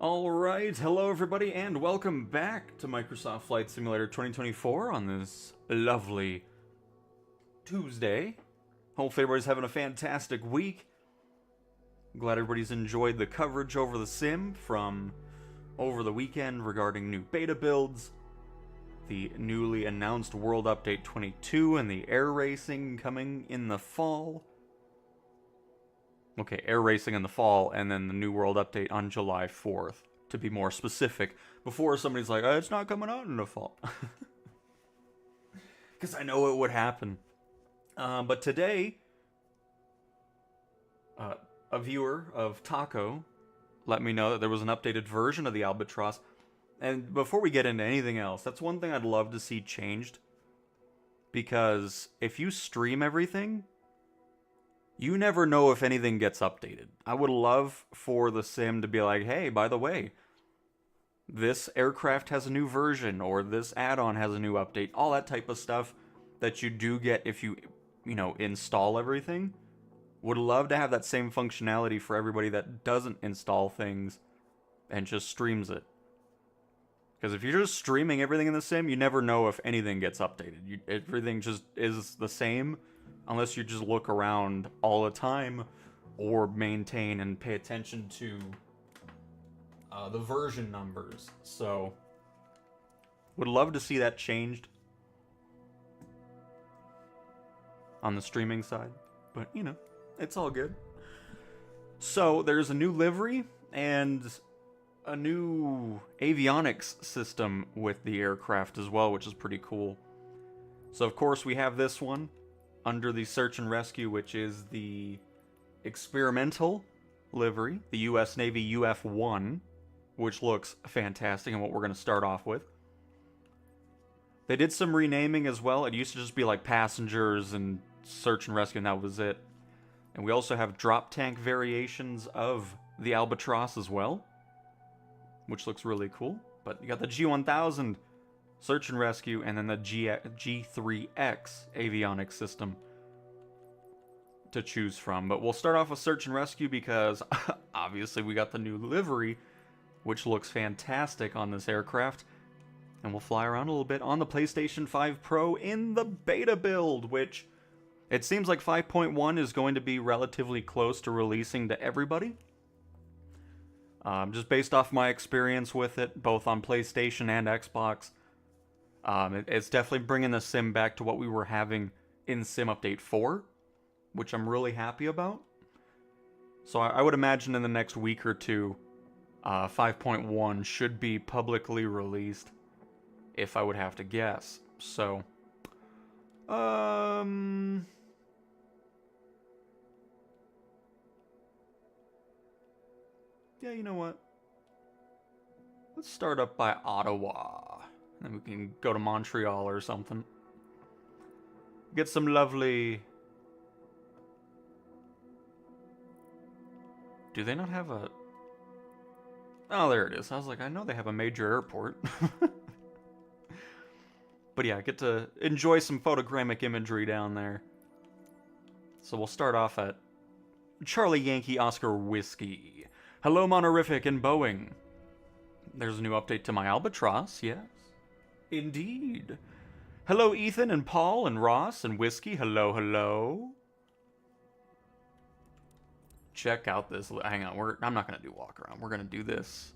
Alright, hello everybody, and welcome back to Microsoft Flight Simulator 2024 on this lovely Tuesday. Hopefully everybody's having a fantastic week. Glad everybody's enjoyed the coverage over the sim from over the weekend regarding new beta builds, the newly announced World Update 22, and the air racing coming in the fall. Okay, air racing in the fall, and then the new World Update on July 4th, to be more specific, before somebody's like, it's not coming out in the fall. Because I know it would happen. But today, a viewer of Taco let me know that there was an updated version of the Albatross. And before we get into anything else, that's one thing I'd love to see changed. Because if you stream everything, you never know if anything gets updated. I would love for the sim to be like, hey, by the way, this aircraft has a new version, or this add-on has a new update, all that type of stuff that you do get if you install everything. Would love to have that same functionality for everybody that doesn't install things and just streams it. Because if you're just streaming everything in the sim, you never know if anything gets updated. Everything just is the same. Unless you just look around all the time or maintain and pay attention to the version numbers. So, would love to see that changed on the streaming side. But, it's all good. So, there's a new livery and a new avionics system with the aircraft as well, which is pretty cool. So, of course, we have this one under the search and rescue, which is the experimental livery, the U.S. Navy UF-1, which looks fantastic and what we're going to start off with. They did some renaming as well. It used to just be like passengers and search and rescue, and that was it. And we also have drop tank variations of the Albatross as well, which looks really cool. But you got the G1000 search and rescue, and then the G3X avionics system to choose from. But we'll start off with search and rescue because obviously we got the new livery, which looks fantastic on this aircraft. And we'll fly around a little bit on the PlayStation 5 Pro in the beta build, which it seems like 5.1 is going to be relatively close to releasing to everybody. Just based off my experience with it, both on PlayStation and Xbox. It's definitely bringing the sim back to what we were having in Sim Update 4, which I'm really happy about. So I would imagine in the next week or two, 5.1 should be publicly released, if I would have to guess. So, yeah, you know what? Let's start up by Ottawa. Then we can go to Montreal or something. Get some lovely... Do they not have a... Oh, there it is. I was like, I know they have a major airport. But yeah, get to enjoy some photogrammic imagery down there. So we'll start off at Charlie Yankee Oscar Whiskey. Hello, Monorific and Boeing. There's a new update to my Albatross, yes. Indeed. Hello, Ethan and Paul and Ross and Whiskey. Hello, hello. Check out this. Hang on, I'm not going to do walk around. We're going to do this.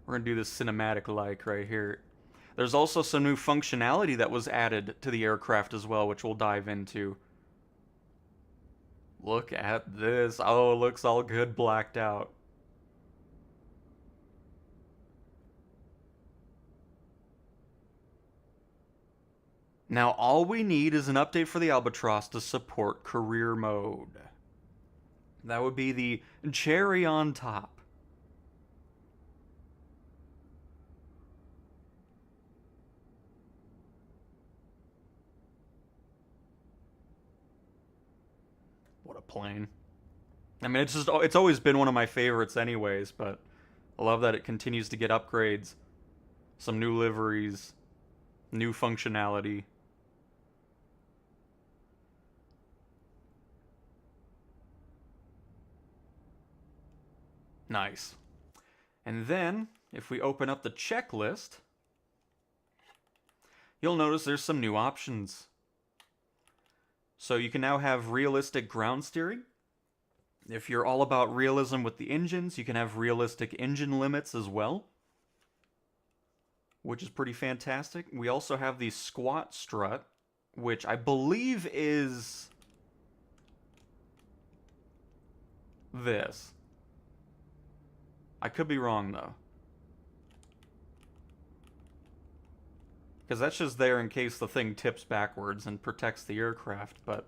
We're going to do this cinematic-like right here. There's also some new functionality that was added to the aircraft as well, which we'll dive into. Look at this. Oh, it looks all good blacked out. Now, all we need is an update for the Albatross to support career mode. That would be the cherry on top. What a plane. I mean, it's always been one of my favorites anyways, but I love that it continues to get upgrades, some new liveries, new functionality. Nice. And then, if we open up the checklist, you'll notice there's some new options. So you can now have realistic ground steering. If you're all about realism with the engines, you can have realistic engine limits as well, which is pretty fantastic. We also have the squat strut, which I believe is this. I could be wrong, though. Because that's just there in case the thing tips backwards and protects the aircraft, but...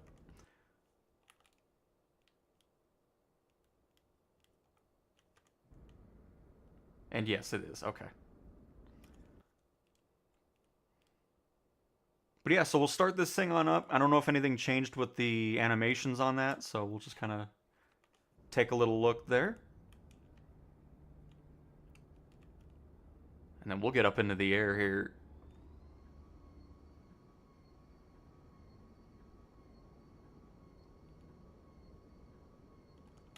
And yes, it is. Okay. But yeah, so we'll start this thing on up. I don't know if anything changed with the animations on that, so we'll just kind of take a little look there. And then we'll get up into the air here.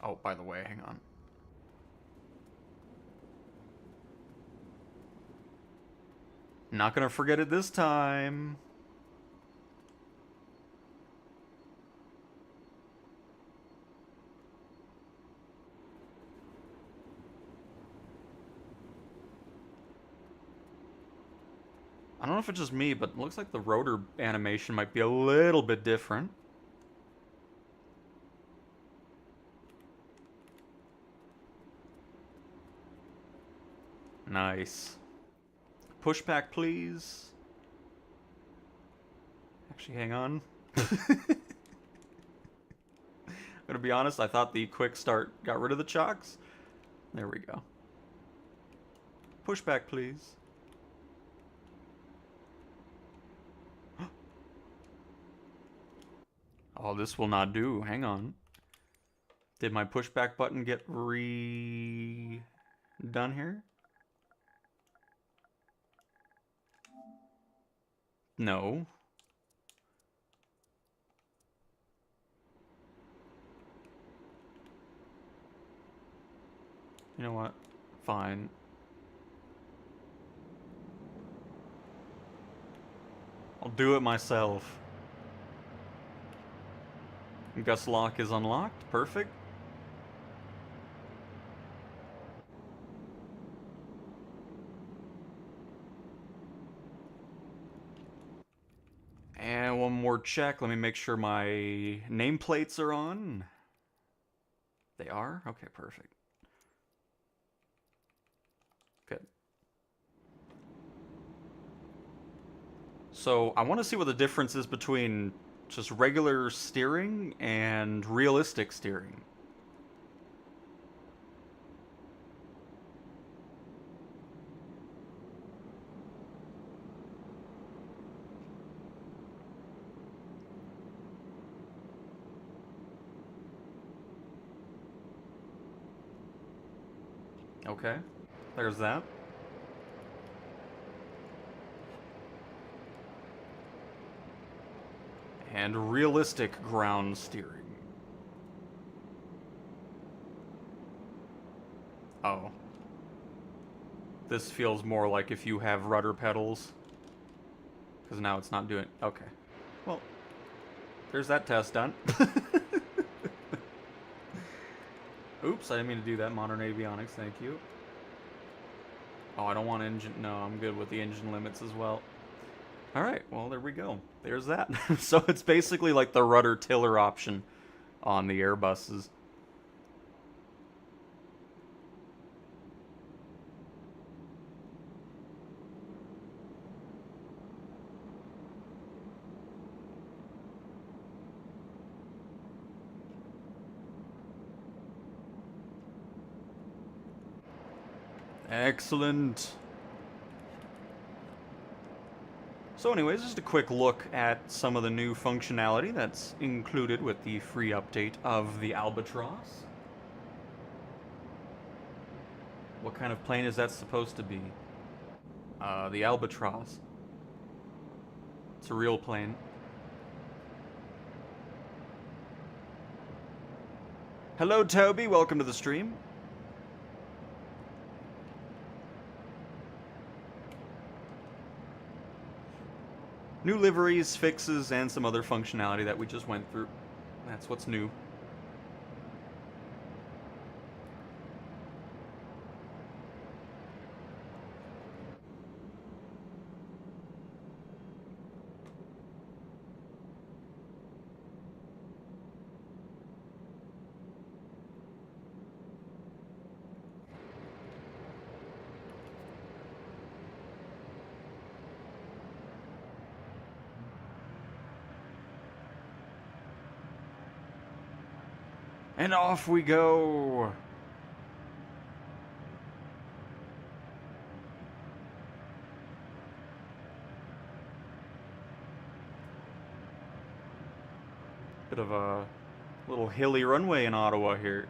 Oh, by the way, hang on. Not gonna forget it this time. I don't know if it's just me, but it looks like the rotor animation might be a little bit different. Nice. Pushback, please. Actually, hang on. I'm gonna be honest, I thought the quick start got rid of the chocks. There we go. Pushback, please. Oh, this will not do. Hang on. Did my pushback button get redone here? No. You know what? Fine. I'll do it myself. Gust lock is unlocked. Perfect. And one more check. Let me make sure my nameplates are on. They are? Okay, perfect. Good. So I want to see what the difference is between just regular steering and realistic steering. Okay, there's that. And realistic ground steering. Oh. This feels more like if you have rudder pedals. Because now it's not doing... Okay. Well, there's that test done. Oops, I didn't mean to do that. Modern avionics, thank you. Oh, I don't want engine... No, I'm good with the engine limits as well. Alright, well, there we go. There's that. So it's basically like the rudder tiller option on the Airbuses. Excellent. So anyways, just a quick look at some of the new functionality that's included with the free update of the Albatross. What kind of plane is that supposed to be? The Albatross. It's a real plane. Hello, Toby. Welcome to the stream. New liveries, fixes, and some other functionality that we just went through. That's what's new. And off we go! Bit of a little hilly runway in Ottawa here.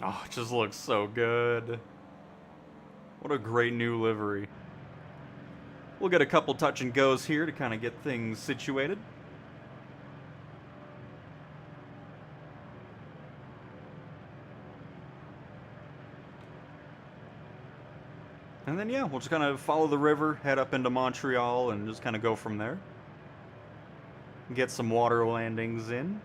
Oh, it just looks so good. What a great new livery. We'll get a couple touch and goes here to kind of get things situated. And then, yeah, we'll just kind of follow the river, head up into Montreal, and just kind of go from there. Get some water landings in.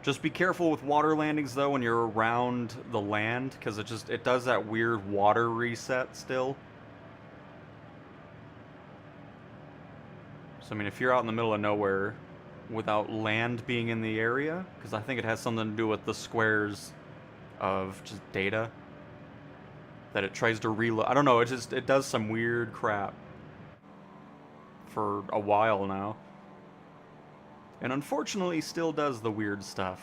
Just be careful with water landings though when you're around the land, because it does that weird water reset still. So I mean, if you're out in the middle of nowhere without land being in the area, because I think it has something to do with the squares of just data that it tries to reload. I don't know, it does some weird crap for a while now. And unfortunately still does the weird stuff.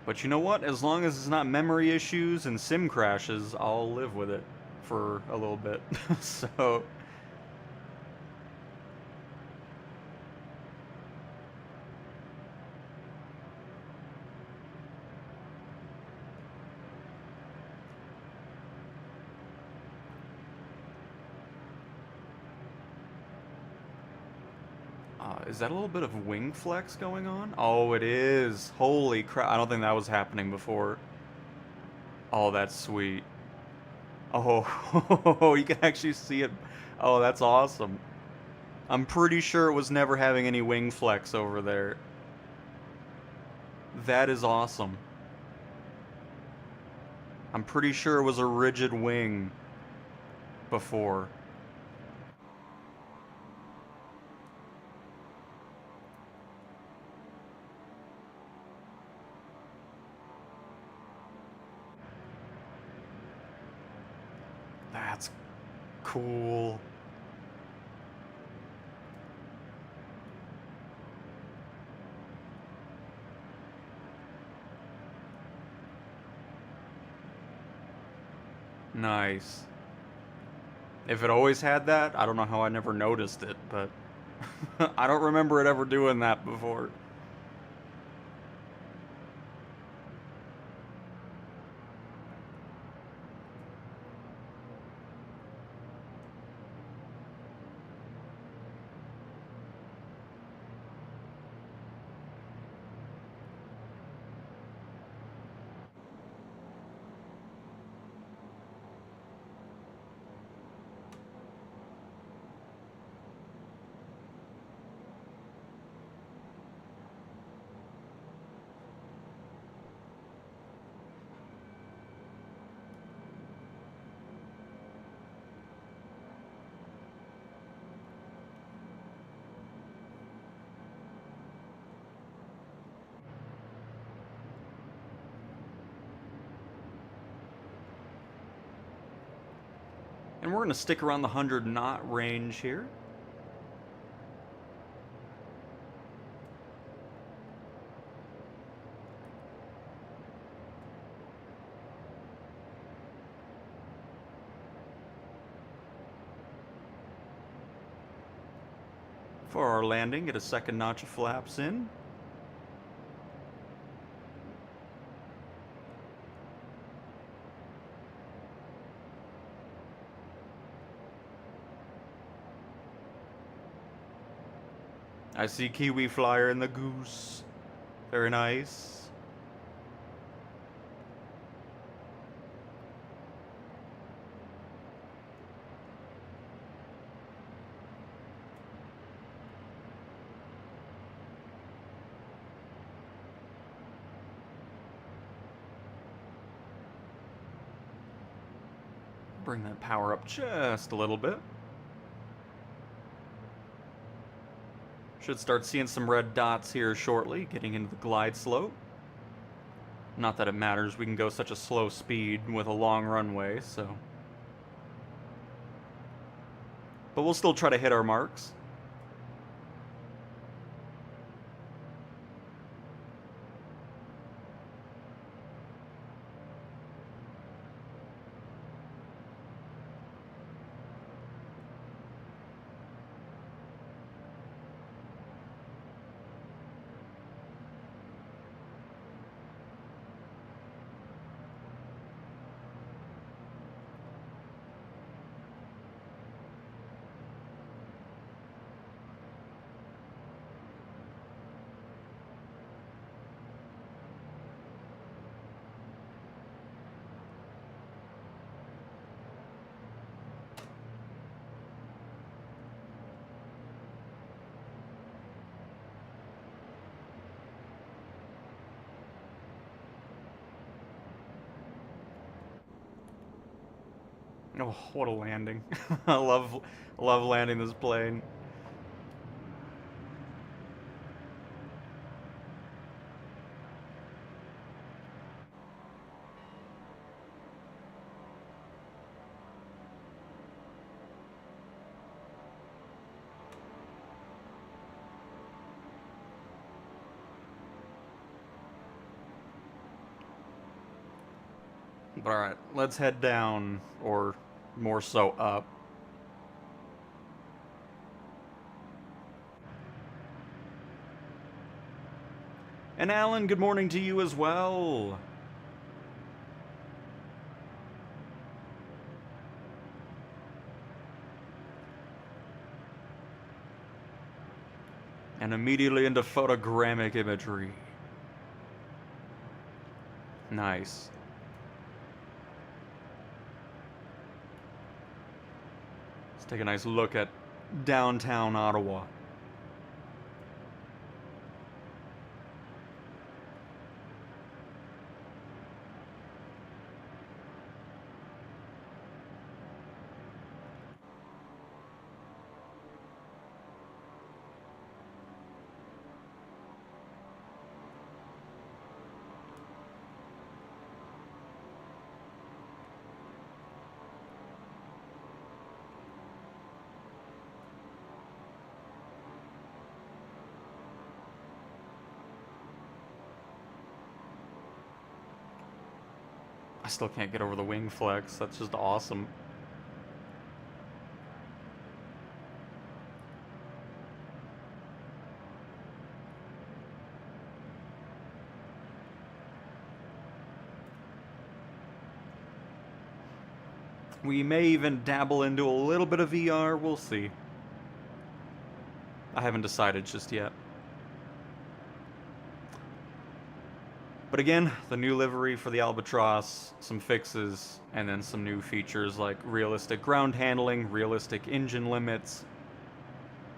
But you know what? As long as it's not memory issues and sim crashes, I'll live with it for a little bit. So... is that a little bit of wing flex going on? Oh, it is. Holy crap. I don't think that was happening before. Oh, that's sweet. Oh, you can actually see it. Oh, that's awesome. I'm pretty sure it was never having any wing flex over there. That is awesome. I'm pretty sure it was a rigid wing before. That's cool. Nice. If it always had that, I don't know how I never noticed it, but I don't remember it ever doing that before. we're going to stick around the 100 knot range here. For our landing, get a second notch of flaps in. I see Kiwi Flyer in the goose. Very nice. Bring that power up just a little bit. Should start seeing some red dots here shortly, getting into the glide slope. Not that it matters, we can go such a slow speed with a long runway, so. But we'll still try to hit our marks. Oh, what a landing. I love landing this plane. But alright, let's head down, or more so up. And Alan, good morning to you as well. And immediately into photogrammic imagery. Nice. Let's take a nice look at downtown Ottawa. I still can't get over the wing flex. That's just awesome. We may even dabble into a little bit of VR. We'll see. I haven't decided just yet. But again, the new livery for the Albatross, some fixes, and then some new features like realistic ground handling, realistic engine limits,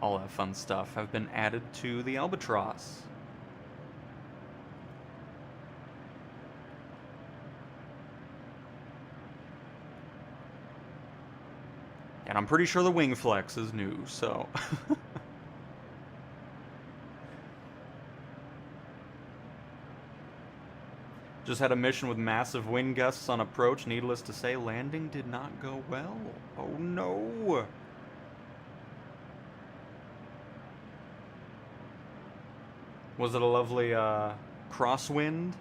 all that fun stuff have been added to the Albatross. And I'm pretty sure the wing flex is new, so... Just had a mission with massive wind gusts on approach. Needless to say, landing did not go well. Oh no! Was it a lovely crosswind?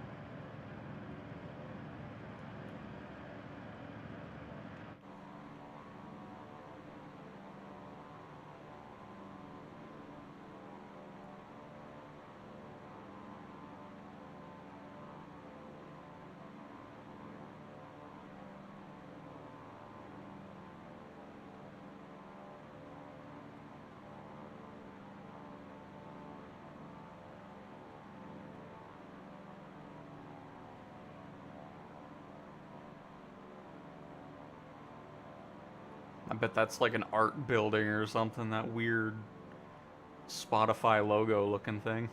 I bet that's like an art building or something, that weird Spotify logo looking thing.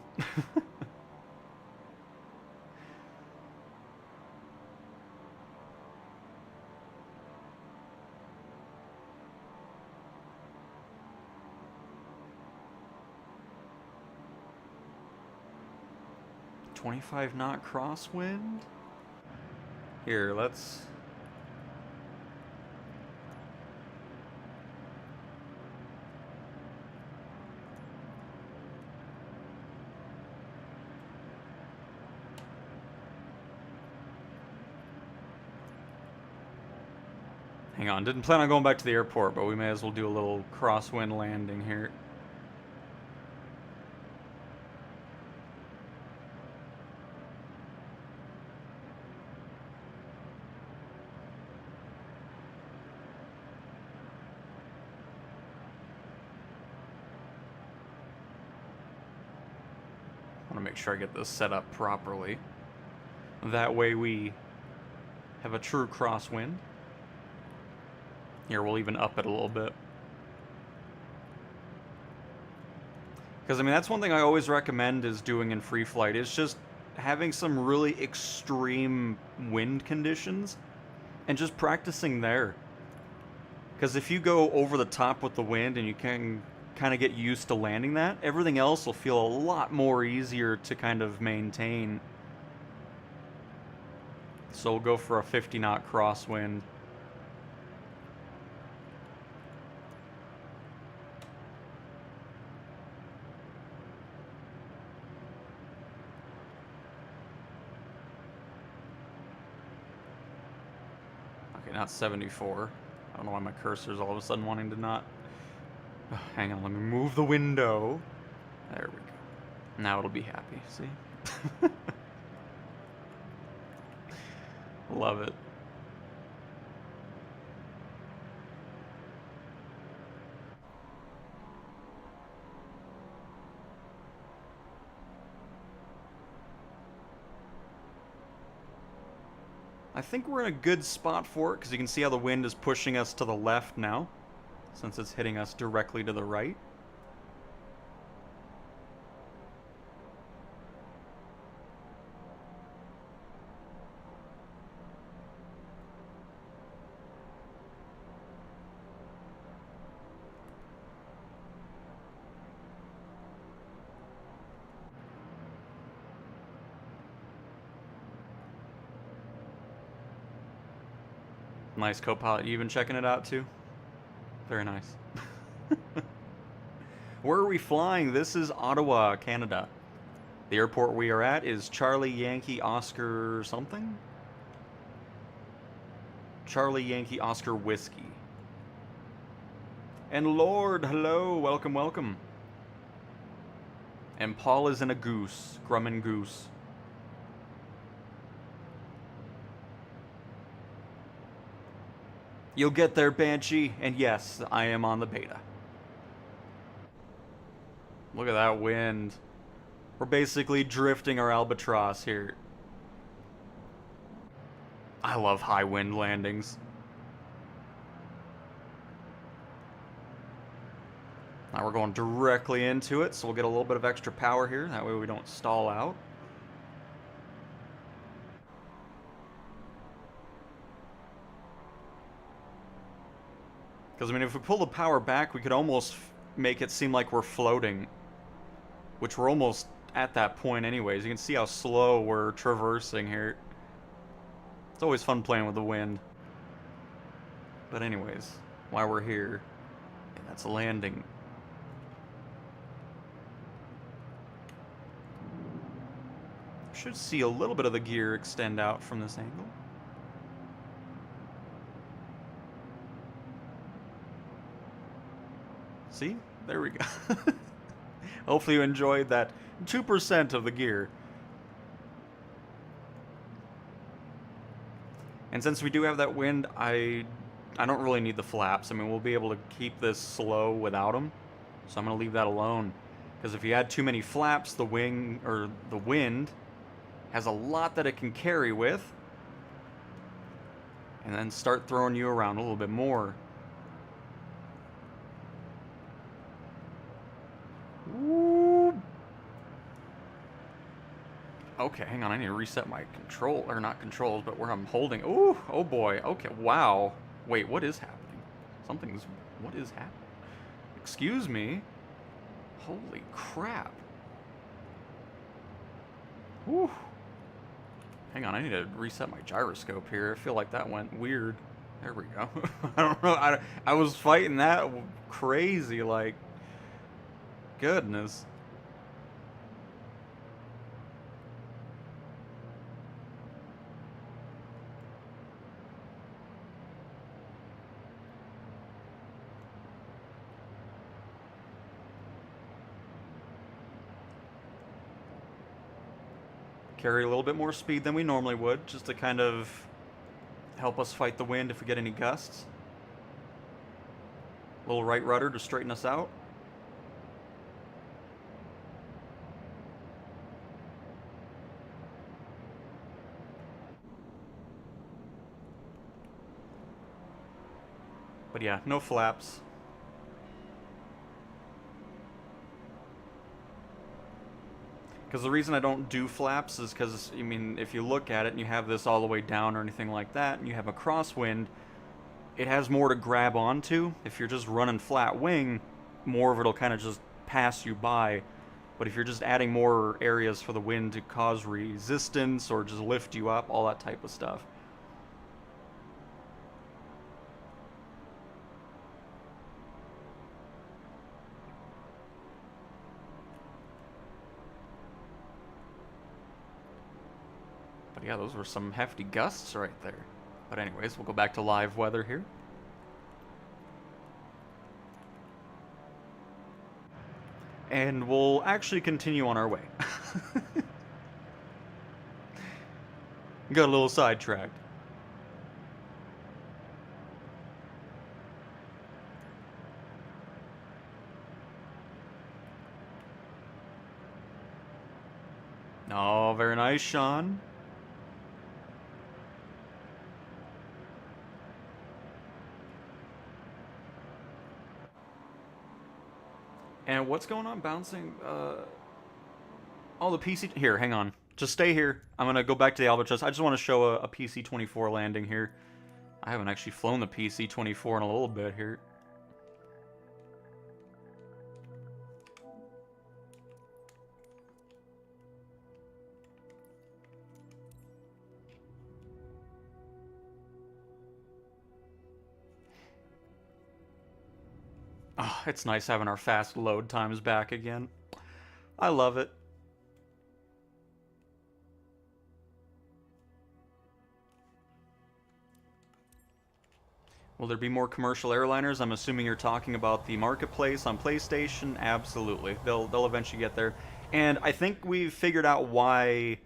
25 knot crosswind? Here, let's... Hang on, didn't plan on going back to the airport, but we may as well do a little crosswind landing here. I want to make sure I get this set up properly. That way we have a true crosswind. Here, we'll even up it a little bit. Because, I mean, that's one thing I always recommend is doing in free flight, is just having some really extreme wind conditions and just practicing there. Because if you go over the top with the wind and you can kind of get used to landing that, everything else will feel a lot more easier to kind of maintain. So we'll go for a 50 knot crosswind. Not 74. I don't know why my cursor's all of a sudden wanting to not... Oh, hang on, let me move the window. There we go. Now it'll be happy, see? Love it. I think we're in a good spot for it, because you can see how the wind is pushing us to the left now, since it's hitting us directly to the right. Nice, co-pilot. You been checking it out too? Very nice. Where are we flying? This is Ottawa, Canada. The airport we are at is Charlie Yankee Oscar something? Charlie Yankee Oscar Whiskey. And Lord, hello, welcome, welcome. And Paul is in a goose, Grumman goose. You'll get there, Banshee, and yes, I am on the beta. Look at that wind. We're basically drifting our Albatross here. I love high wind landings. Now we're going directly into it, so we'll get a little bit of extra power here. That way we don't stall out. Because, I mean, if we pull the power back, we could almost make it seem like we're floating. Which we're almost at that point anyways. You can see how slow we're traversing here. It's always fun playing with the wind. But anyways, while we're here, yeah, that's a landing. Should see a little bit of the gear extend out from this angle. See? There we go. Hopefully you enjoyed that 2% of the gear. And since we do have that wind, I don't really need the flaps. I mean, we'll be able to keep this slow without them. So I'm going to leave that alone. Because if you add too many flaps, the wind has a lot that it can carry with. And then start throwing you around a little bit more. Ooh. Okay, hang on. I need to reset my control, or not controls, but where I'm holding. Ooh, oh boy. Okay, wow. Wait, what is happening? What is happening? Excuse me. Holy crap. Whew. Hang on, I need to reset my gyroscope here. I feel like that went weird. There we go. I don't know. I was fighting that crazy, like, goodness. Carry a little bit more speed than we normally would, just to kind of help us fight the wind if we get any gusts. A little right rudder to straighten us out. But yeah, no flaps. Because the reason I don't do flaps is because, I mean, if you look at it and you have this all the way down or anything like that, and you have a crosswind, it has more to grab onto. If you're just running flat wing, more of it'll kind of just pass you by. But if you're just adding more areas for the wind to cause resistance or just lift you up, all that type of stuff. Yeah, those were some hefty gusts right there. But anyways, we'll go back to live weather here. And we'll actually continue on our way. Got a little sidetracked. Oh, very nice, Sean. And what's going on bouncing? Oh, the PC... Here, hang on. Just stay here. I'm going to go back to the Albatross. I just want to show a PC-24 landing here. I haven't actually flown the PC-24 in a little bit here. Oh, it's nice having our fast load times back again. I love it. Will there be more commercial airliners? I'm assuming you're talking about the marketplace on PlayStation. Absolutely. They'll eventually get there. And I think we've figured out why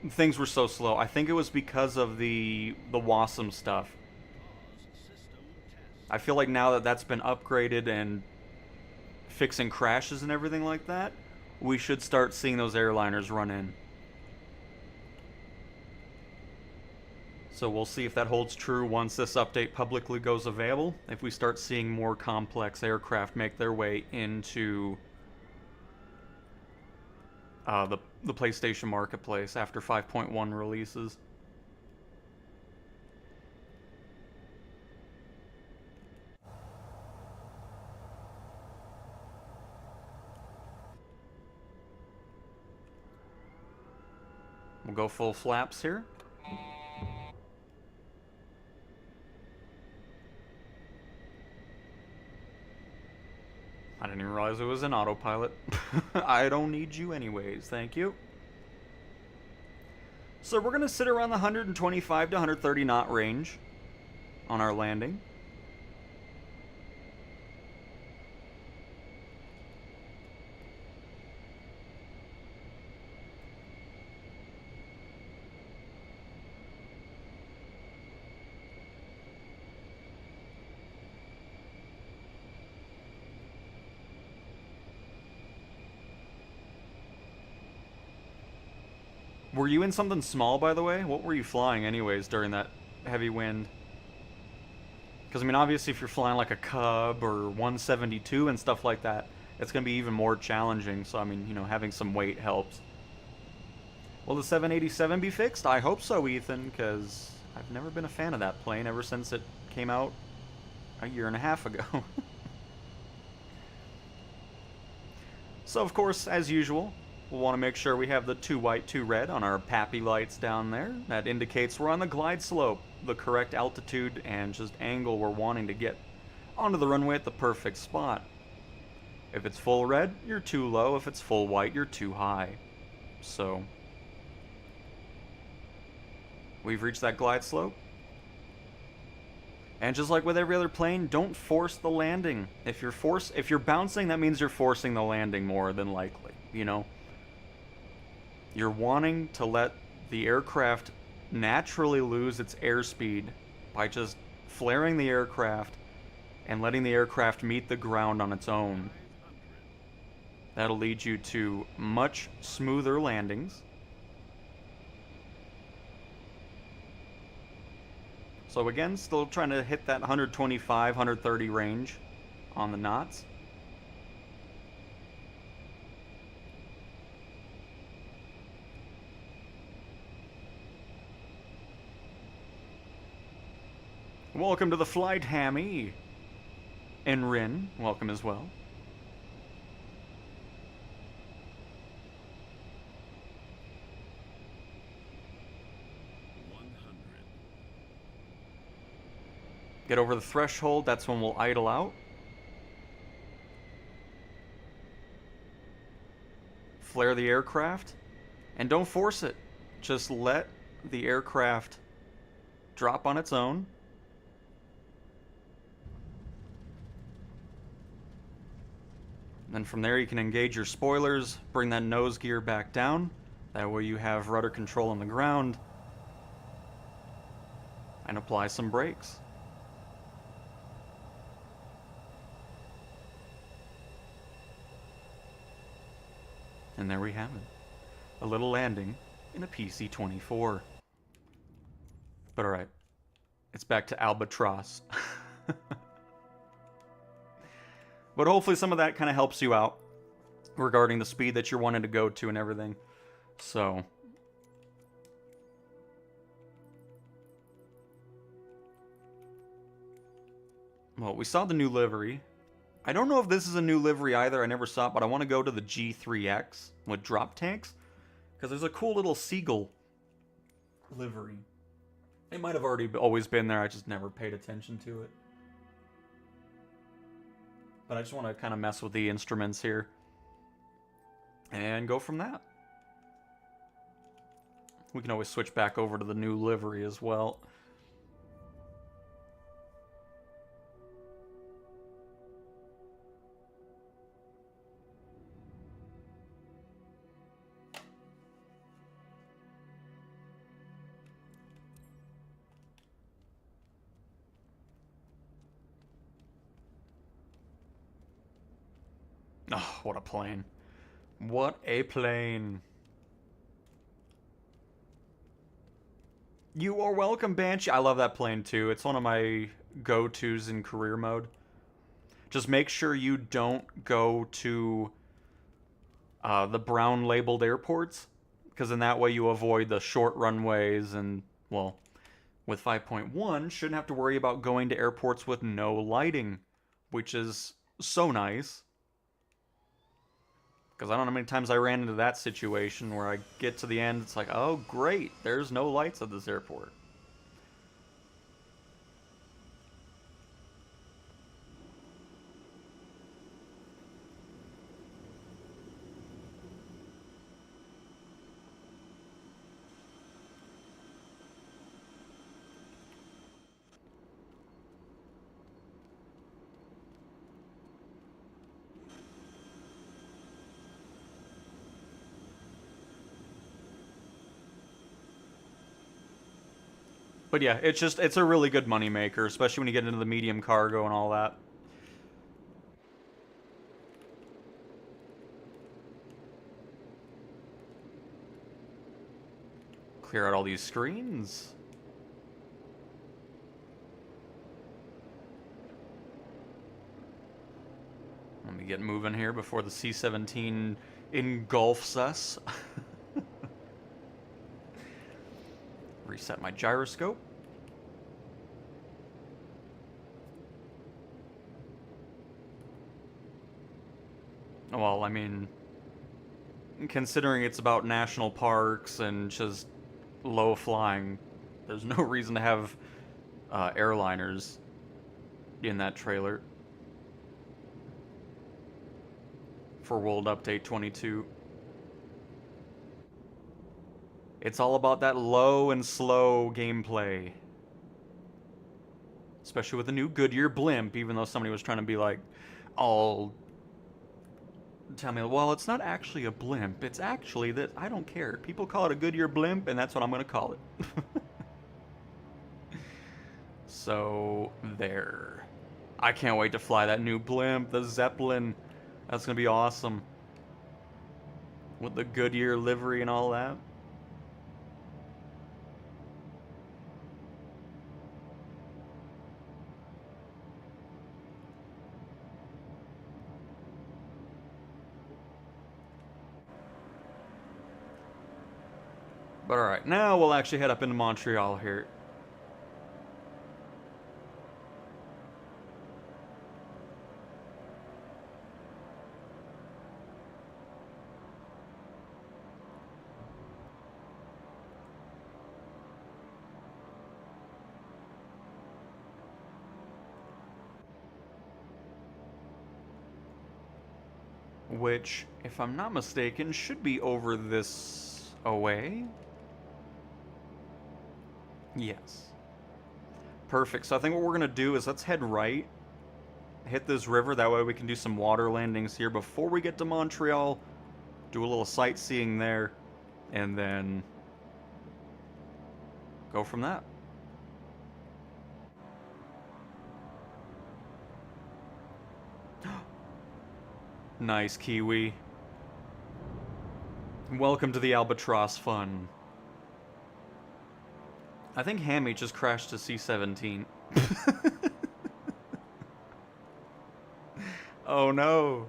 things were so slow. I think it was because of the WASM stuff. I feel like now that that's been upgraded and fixing crashes and everything like that, we should start seeing those airliners run in. So we'll see if that holds true once this update publicly goes available. If we start seeing more complex aircraft make their way into the PlayStation Marketplace after 5.1 releases. We'll go full flaps here. I didn't even realize it was an autopilot. I don't need you anyways, thank you. So we're going to sit around the 125 to 130 knot range on our landing. Were you in something small, by the way? What were you flying anyways during that heavy wind? Because, I mean, obviously if you're flying like a Cub or 172 and stuff like that, it's going to be even more challenging. So, I mean, you know, having some weight helps. Will the 787 be fixed? I hope so, Ethan, because I've never been a fan of that plane ever since it came out a year and a half ago. So, of course, as usual, we'll want to make sure we have the 2 white, 2 red on our PAPI lights down there. That indicates we're on the glide slope, the correct altitude and just angle we're wanting to get onto the runway at the perfect spot. If it's full red, you're too low. If it's full white, you're too high. So, we've reached that glide slope. And just like with every other plane, don't force the landing. If you're bouncing, that means you're forcing the landing more than likely, you know? You're wanting to let the aircraft naturally lose its airspeed by just flaring the aircraft and letting the aircraft meet the ground on its own. That'll lead you to much smoother landings. So again, still trying to hit that 125, 130 range on the knots. Welcome to the flight, Hammy. And Rin, welcome as well. Get over the threshold, that's when we'll idle out. Flare the aircraft. And don't force it. Just let the aircraft drop on its own. Then from there you can engage your spoilers, bring that nose gear back down. That way you have rudder control on the ground. And apply some brakes. And there we have it. A little landing in a PC-24. But alright, it's back to Albatross. But hopefully some of that kind of helps you out regarding the speed that you're wanting to go to and everything. So, well, we saw the new livery. I don't know if this is a new livery either. I never saw it, but I want to go to the G3X with drop tanks because there's a cool little seagull livery. It might have already always been there. I just never paid attention to it. But I just want to kind of mess with the instruments here and go from that. We can always switch back over to the new livery as well. Oh, what a plane. What a plane. You are welcome, Banshee. I love that plane too. It's one of my go-tos in career mode. Just make sure you don't go to the brown labeled airports, because in that way you avoid the short runways and, well, with 5.1, shouldn't have to worry about going to airports with no lighting, which is so nice. Because I don't know how many times I ran into that situation where I get to the end, it's like, oh great, there's no lights at this airport. But yeah, it's a really good moneymaker, especially when you get into the medium cargo and all that. Clear out all these screens. Let me get moving here before the C-17 engulfs us. Reset my gyroscope. Well, I mean, considering it's about national parks and just low flying, there's no reason to have airliners in that trailer for World Update 22. It's all about that low and slow gameplay. Especially with the new Goodyear blimp, even though somebody was trying to be like, all tell me, well, it's not actually a blimp. It's actually that I don't care. People call it a Goodyear blimp, and that's what I'm going to call it. So, there. I can't wait to fly that new blimp, the Zeppelin. That's going to be awesome. With the Goodyear livery and all that. But alright, now we'll actually head up into Montreal here. Which, if I'm not mistaken, should be over this away. Yes. Perfect. So I think what we're going to do is let's head right, hit this river. That way we can do some water landings here before we get to Montreal. Do a little sightseeing there. And then go from that. Nice, Kiwi. Welcome to the Albatross fun. I think Hammy just crashed to C-17. Oh no.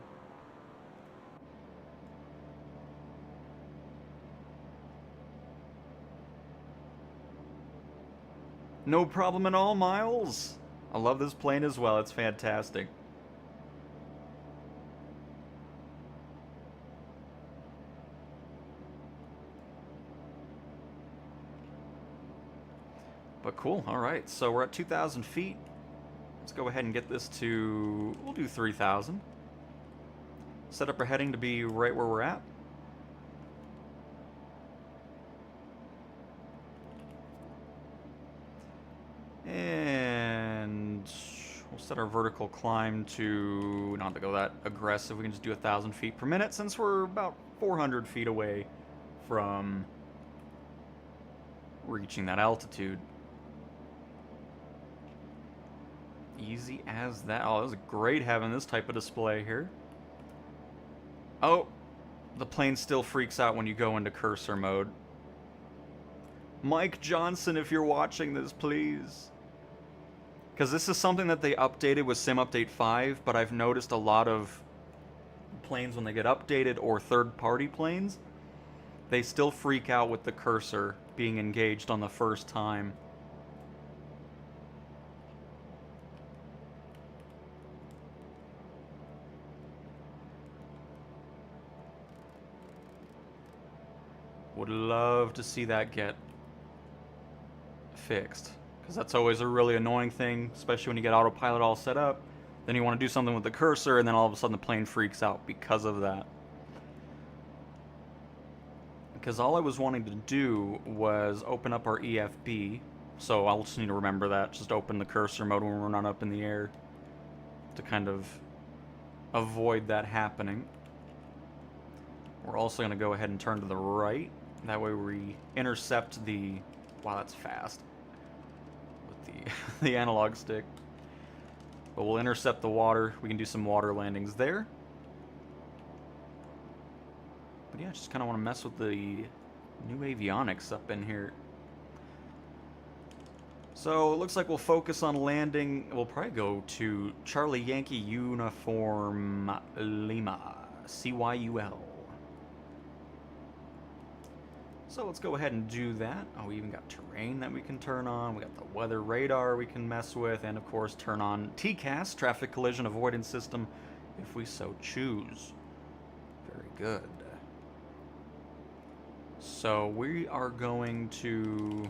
No problem at all, Miles. I love this plane as well. It's fantastic. But cool. All right. So we're at 2,000 feet. Let's go ahead and get this to... We'll do 3,000. Set up our heading to be right where we're at. And we'll set our vertical climb to... Not to go that aggressive. We can just do 1,000 feet per minute since we're about 400 feet away from reaching that altitude. Easy as that. Oh, it was great having this type of display here. Oh, the plane still freaks out when you go into cursor mode. Mike Johnson, if you're watching this, please. Because this is something that they updated with Sim Update 5, but I've noticed a lot of planes when they get updated, or third-party planes, they still freak out with the cursor being engaged on the first time. Would love to see that get fixed, because that's always a really annoying thing, especially when you get autopilot all set up. Then you want to do something with the cursor, and then all of a sudden the plane freaks out because of that. Because all I was wanting to do was open up our EFB, so I'll just need to remember that. Just open the cursor mode when we're not up in the air to kind of avoid that happening. We're also going to go ahead and turn to the right. That way we intercept the... Wow, that's fast. With the analog stick. But we'll intercept the water. We can do some water landings there. But yeah, just kind of want to mess with the new avionics up in here. So it looks like we'll focus on landing. We'll probably go to Charlie Yankee Uniform Lima, CYUL. So let's go ahead and do that. Oh, we even got terrain that we can turn on. We got the weather radar we can mess with. And of course, turn on TCAS, Traffic Collision Avoidance System, if we so choose. Very good. So we are going to...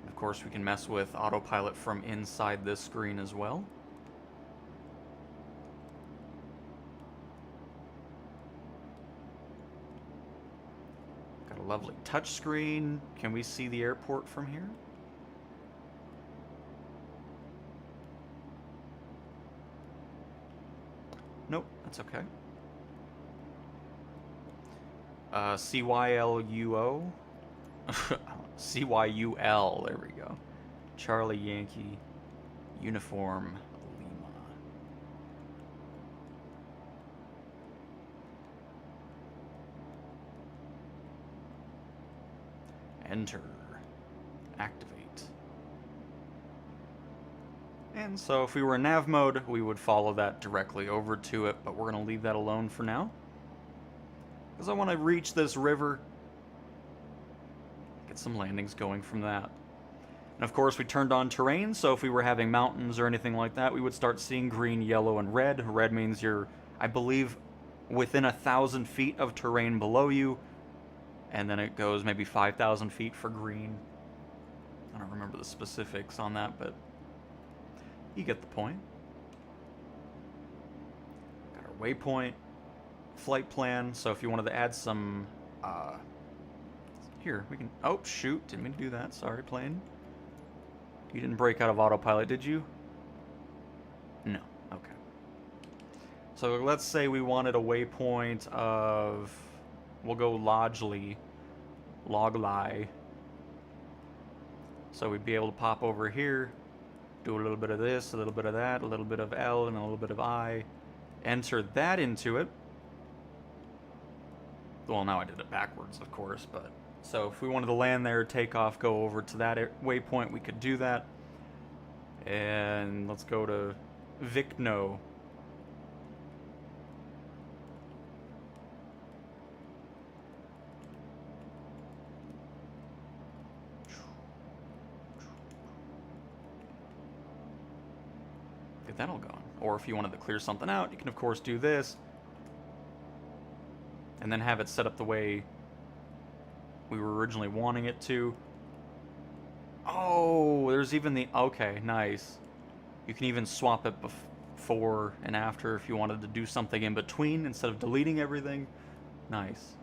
Of course, we can mess with autopilot from inside this screen as well. Got a lovely touch screen. Can we see the airport from here? Nope, that's okay. CYLUO. CYUL, there we go. Charlie Yankee Uniform Lima. Enter. Activate. And so if we were in nav mode, we would follow that directly over to it, but we're going to leave that alone for now. Because I want to reach this river. Get some landings going from that. And of course we turned on terrain, so if we were having mountains or anything like that, we would start seeing green, yellow, and red. Red means you're, I believe, within 1,000 feet of terrain below you, and then it goes maybe 5,000 feet for green. I don't remember the specifics on that, but you get the point. Got our waypoint, flight plan, so if you wanted to add some... Here, we can... Oh, shoot. Didn't mean to do that. Sorry, plane. You didn't break out of autopilot, did you? No. Okay. So let's say we wanted a waypoint of... We'll go Logly. So we'd be able to pop over here, do a little bit of this, a little bit of that, a little bit of L, and a little bit of I. Enter that into it. Well, now I did it backwards, of course, but... So if we wanted to land there, take off, go over to that waypoint, we could do that. And let's go to Vicno. Get that all going. Or if you wanted to clear something out, you can of course do this. And then have it set up the way we were originally wanting it to. Oh, there's even the... Okay, nice. You can even swap it before and after if you wanted to do something in between instead of deleting everything. Nice.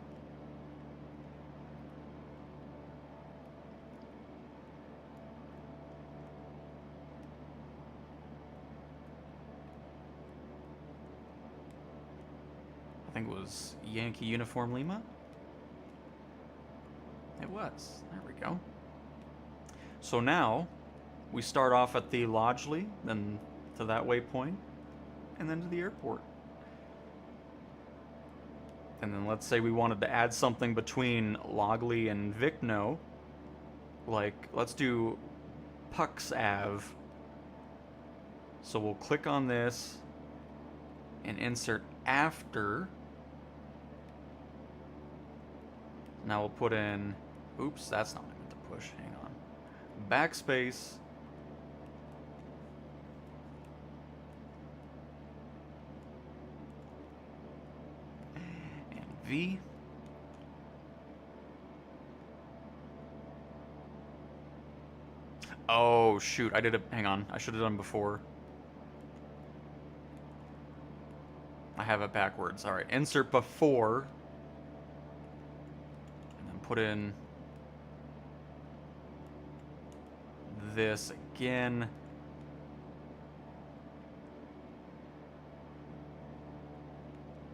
I think it was Yankee Uniform Lima. It was. There we go. So now, we start off at the Logly, then to that waypoint, and then to the airport. And then let's say we wanted to add something between Logly and Vicno. Like, let's do Pucks Ave. So we'll click on this and insert after. Now we'll put in... Oops, that's not what I meant to push. Hang on. Backspace. V. Oh, shoot. I did it. Hang on. I should have done before. I have it backwards. All right. Insert before. And then put in this again.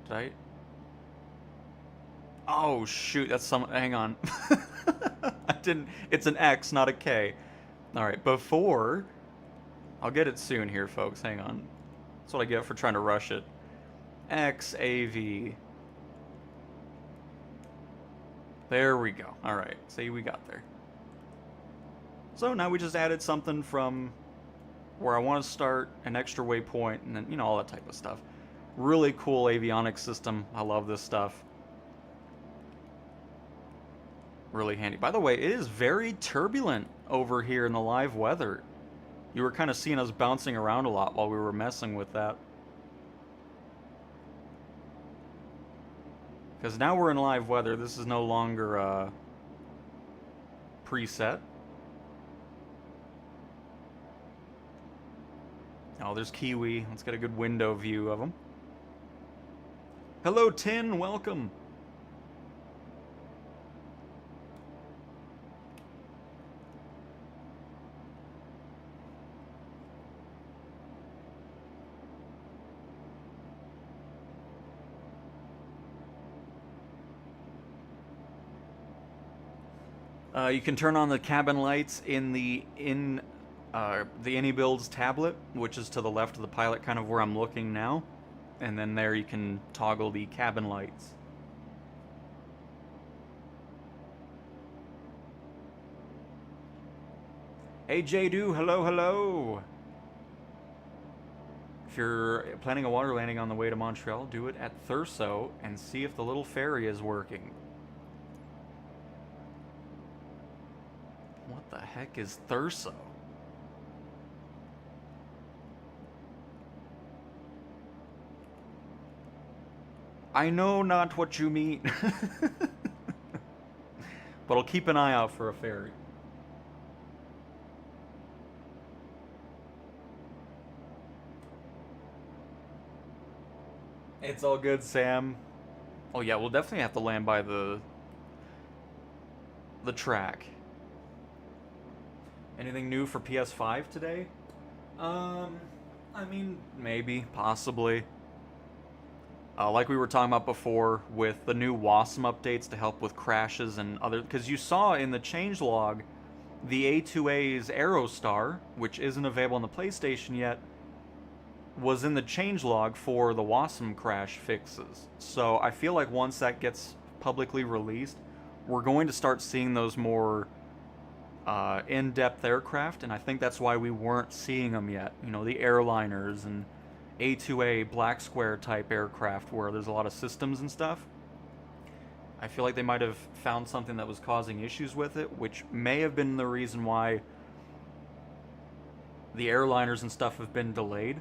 Did I? Oh, shoot. That's some. Hang on. I didn't. It's an X, not a K. All right. Before. I'll get it soon here, folks. Hang on. That's what I get for trying to rush it. XAV. There we go. All right. See, we got there. So now we just added something from where I want to start, an extra waypoint, and then, you know, all that type of stuff. Really cool avionics system. I love this stuff. Really handy. By the way, it is very turbulent over here in the live weather. You were kind of seeing us bouncing around a lot while we were messing with that. Because now we're in live weather. This is no longer preset. Oh, there's Kiwi. Let's get a good window view of them. Hello, Tin. Welcome. You can turn on the cabin lights in the AnyBuilds tablet, which is to the left of the pilot, kind of where I'm looking now. And then there you can toggle the cabin lights. Hey Jadu, hello, hello! If you're planning a water landing on the way to Montreal, do it at Thurso and see if the little ferry is working. What the heck is Thurso? I know not what you mean. But I'll keep an eye out for a ferry. It's all good, Sam. Oh yeah, we'll definitely have to land by the track. Anything new for PS5 today? I mean, maybe, possibly. Like we were talking about before, with the new WASM updates to help with crashes and other... Because you saw in the changelog, the A2A's Aerostar, which isn't available on the PlayStation yet, was in the changelog for the WASM crash fixes. So I feel like once that gets publicly released, we're going to start seeing those more in-depth aircraft, and I think that's why we weren't seeing them yet. You know, the airliners and A2A black square type aircraft where there's a lot of systems and stuff. I feel like they might have found something that was causing issues with it, which may have been the reason why the airliners and stuff have been delayed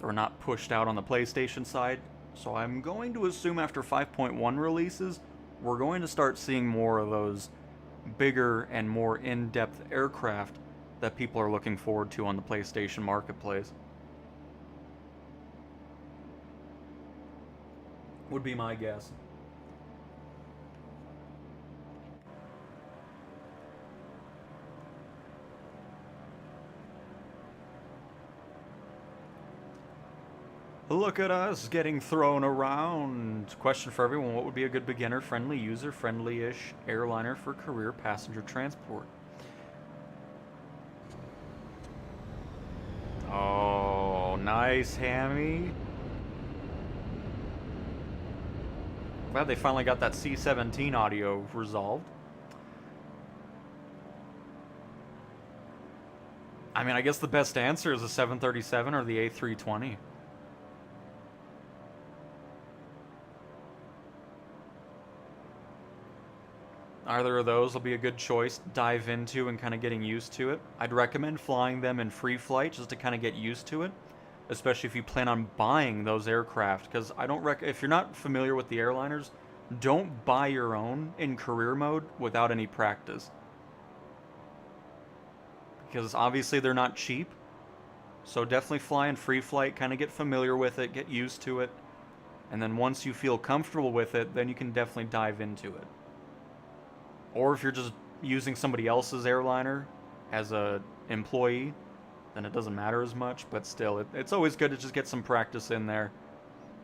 or not pushed out on the PlayStation side. So I'm going to assume after 5.1 releases, we're going to start seeing more of those bigger and more in-depth aircraft that people are looking forward to on the PlayStation Marketplace. Would be my guess. Look at us getting thrown around. Question for everyone: what would be a good beginner-friendly, user-friendly-ish airliner for career passenger transport? Oh, nice, Hammy. Glad they finally got that C-17 audio resolved. I mean, I guess the best answer is the 737 or the A320. Either of those will be a good choice to dive into and kind of getting used to it. I'd recommend flying them in free flight just to kind of get used to it. especially if you plan on buying those aircraft. Because I don't if you're not familiar with the airliners, don't buy your own in career mode without any practice. Because obviously they're not cheap. So definitely fly in free flight, kind of get familiar with it, get used to it. And then once you feel comfortable with it, then you can definitely dive into it. Or if you're just using somebody else's airliner as a employee, then it doesn't matter as much, but still, it's always good to just get some practice in there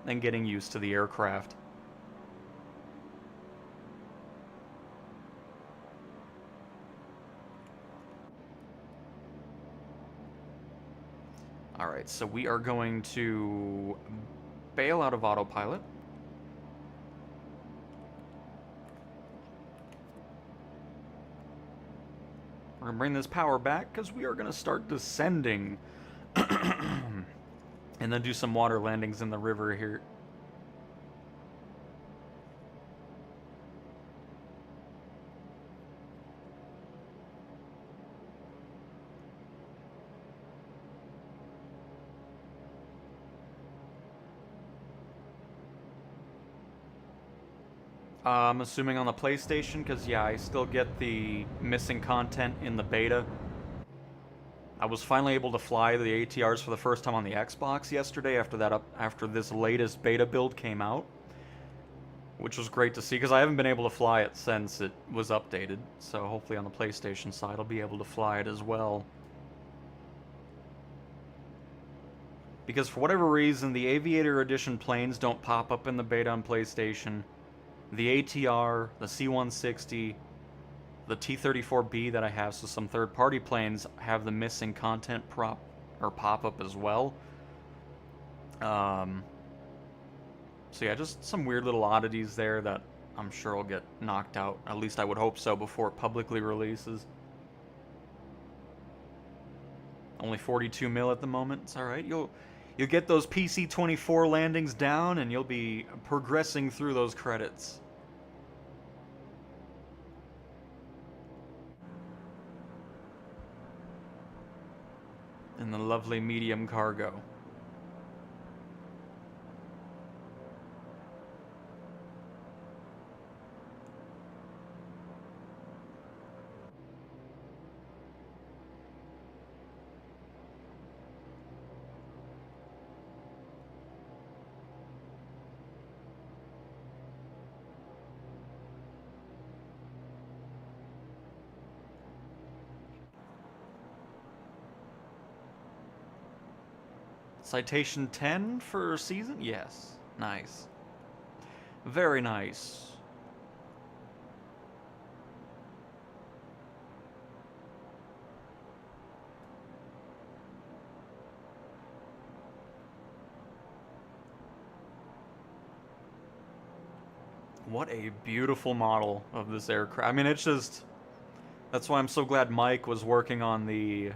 and getting used to the aircraft. Alright, so we are going to bail out of autopilot. We're going to bring this power back because we are going to start descending. And then do some water landings in the river here. I'm assuming on the PlayStation, because yeah, I still get the missing content in the beta. I was finally able to fly the ATRs for the first time on the Xbox yesterday after this latest beta build came out, which was great to see because I haven't been able to fly it since it was updated. So hopefully on the PlayStation side I'll be able to fly it as well. Because for whatever reason the Aviator Edition planes don't pop up in the beta on PlayStation. The ATR, the C-160, the T-34B that I have, so some third-party planes have the missing content pop-up as well. So yeah, just some weird little oddities there that I'm sure will get knocked out. At least I would hope so before it publicly releases. Only 42 mil at the moment. It's alright. You'll get those PC-24 landings down and you'll be progressing through those credits. In the lovely medium cargo. Citation 10 for season? Yes. Nice. Very nice. What a beautiful model of this aircraft. I mean, it's just... That's why I'm so glad Mike was working on the...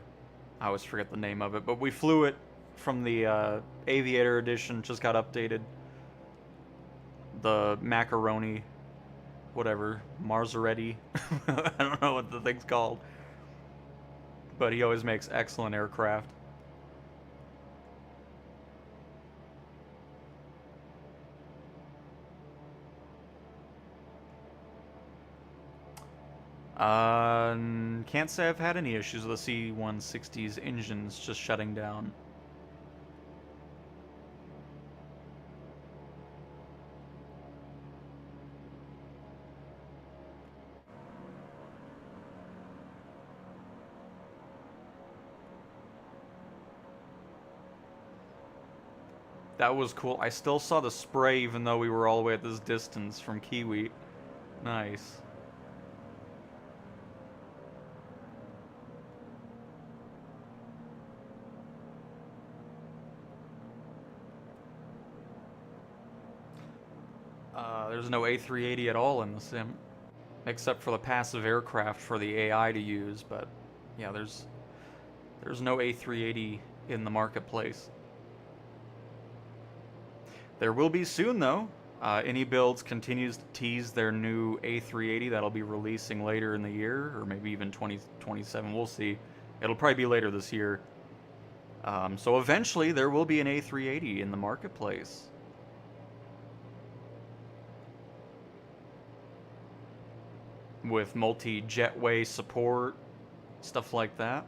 I always forget the name of it, but we flew it from the Aviator Edition, just got updated. The macaroni, whatever, Marzaretti. I don't know what the thing's called. But he always makes excellent aircraft. Can't say I've had any issues with the C-160's engines just shutting down. That was cool. I still saw the spray even though we were all the way at this distance from Kiwi. Nice. There's no A380 at all in the sim. Except for the passive aircraft for the AI to use, but yeah, there's no A380 in the marketplace. There will be soon, though. Any Builds continues to tease their new A380 that'll be releasing later in the year, or maybe even 2027. We'll see. It'll probably be later this year. So eventually there will be an A380 in the marketplace. With multi-jetway support, stuff like that.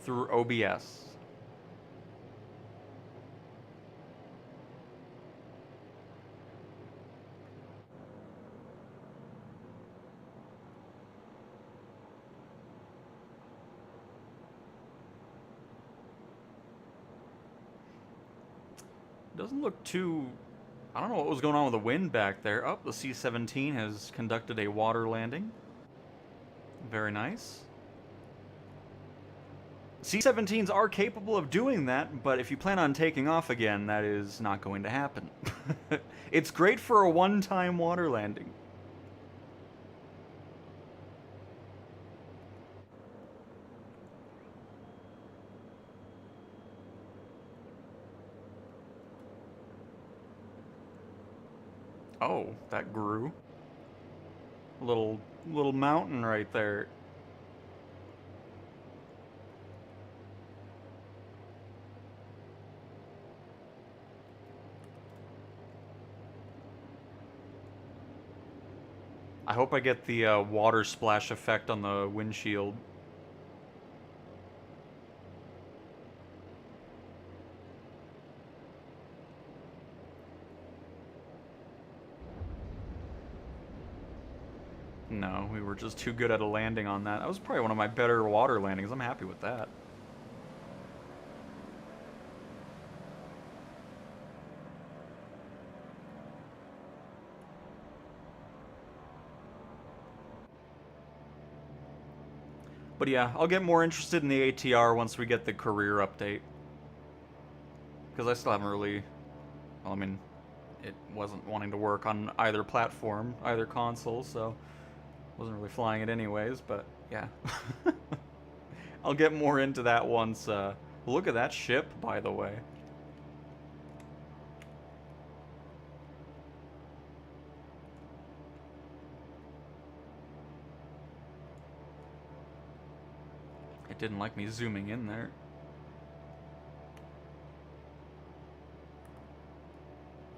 Through OBS. Doesn't look too... I don't know what was going on with the wind back there. Oh, the C-17 has conducted a water landing. Very nice. C-17s are capable of doing that, but if you plan on taking off again, that is not going to happen. It's great for a one-time water landing. Oh, that grew. Little mountain right there. I hope I get the water splash effect on the windshield. No, we were just too good at a landing on that. That was probably one of my better water landings. I'm happy with that. But yeah, I'll get more interested in the ATR once we get the career update. Because I still haven't really... Well, I mean, it wasn't wanting to work on either platform, either console, so... Wasn't really flying it anyways, but yeah. I'll get more into that once... Look at that ship, by the way. It didn't like me zooming in there.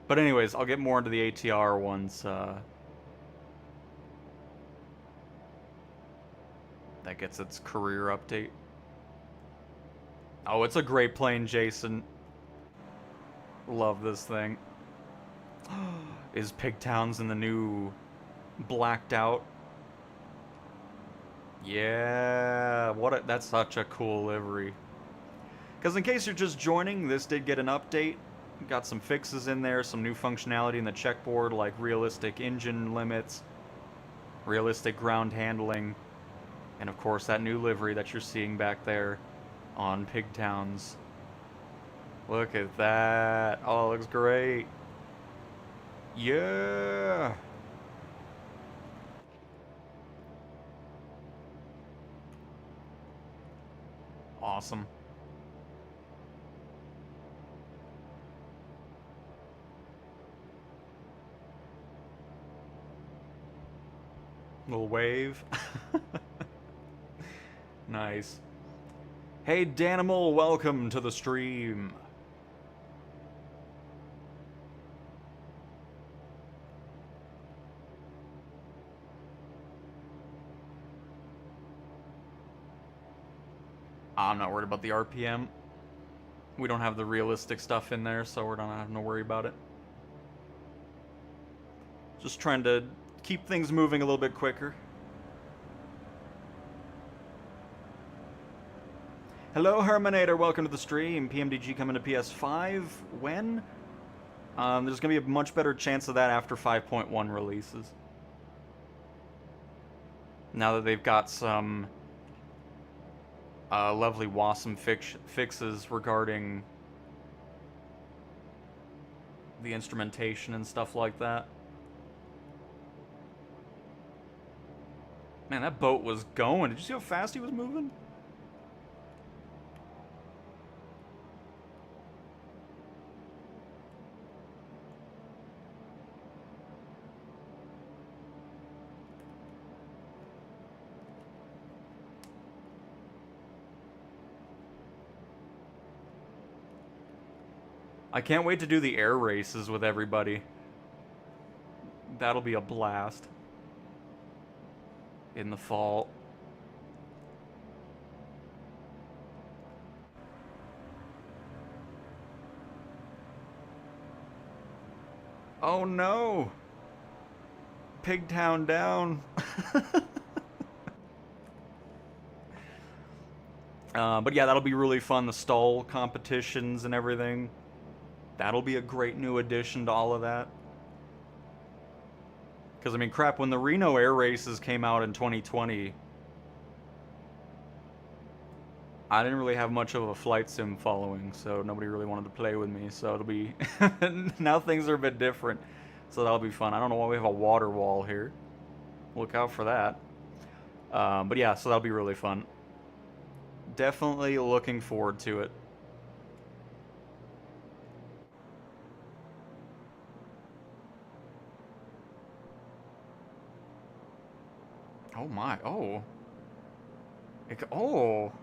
But anyways, I'll get more into the ATR once that gets its career update. Oh, it's a great plane, Jason. Love this thing. Is Pigtown's in the new blacked out? Yeah, that's such a cool livery. Because in case you're just joining, this did get an update. Got some fixes in there, some new functionality in the checkboard, like realistic engine limits, realistic ground handling, and of course that new livery that you're seeing back there on Pigtown's. Look at that. Oh, it looks great. Yeah. Awesome. Little wave. Nice. Hey, Danimal, welcome to the stream. I'm not worried about the RPM. We don't have the realistic stuff in there, so we're not having to worry about it. Just trying to keep things moving a little bit quicker. Hello, Herminator. Welcome to the stream. PMDG coming to PS5. When? There's going to be a much better chance of that after 5.1 releases. Now that they've got some lovely WASM fixes regarding the instrumentation and stuff like that. Man, that boat was going. Did you see how fast he was moving? I can't wait to do the air races with everybody. That'll be a blast. In the fall. Oh no! Pigtown down. But yeah, that'll be really fun. The stall competitions and everything. That'll be a great new addition to all of that. Because, I mean, crap, when the Reno Air Races came out in 2020, I didn't really have much of a flight sim following, so nobody really wanted to play with me. So it'll be... now things are a bit different. So that'll be fun. I don't know why we have a water wall here. Look out for that. But yeah, so that'll be really fun. Definitely looking forward to it. Oh my, oh. Oh.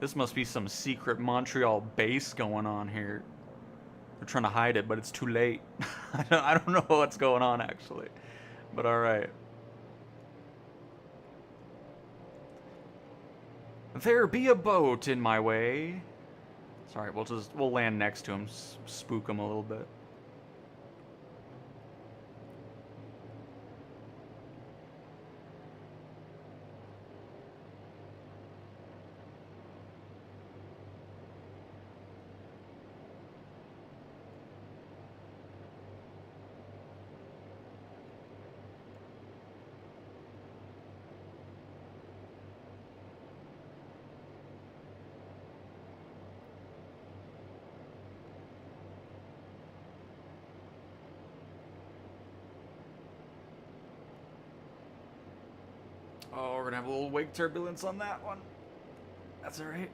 This must be some secret Montreal base going on here. They're trying to hide it, but it's too late. I don't know what's going on, actually. But alright. There be a boat in my way. Sorry, we'll land next to him, spook him a little bit. Oh, we're gonna have a little wake turbulence on that one. That's alright.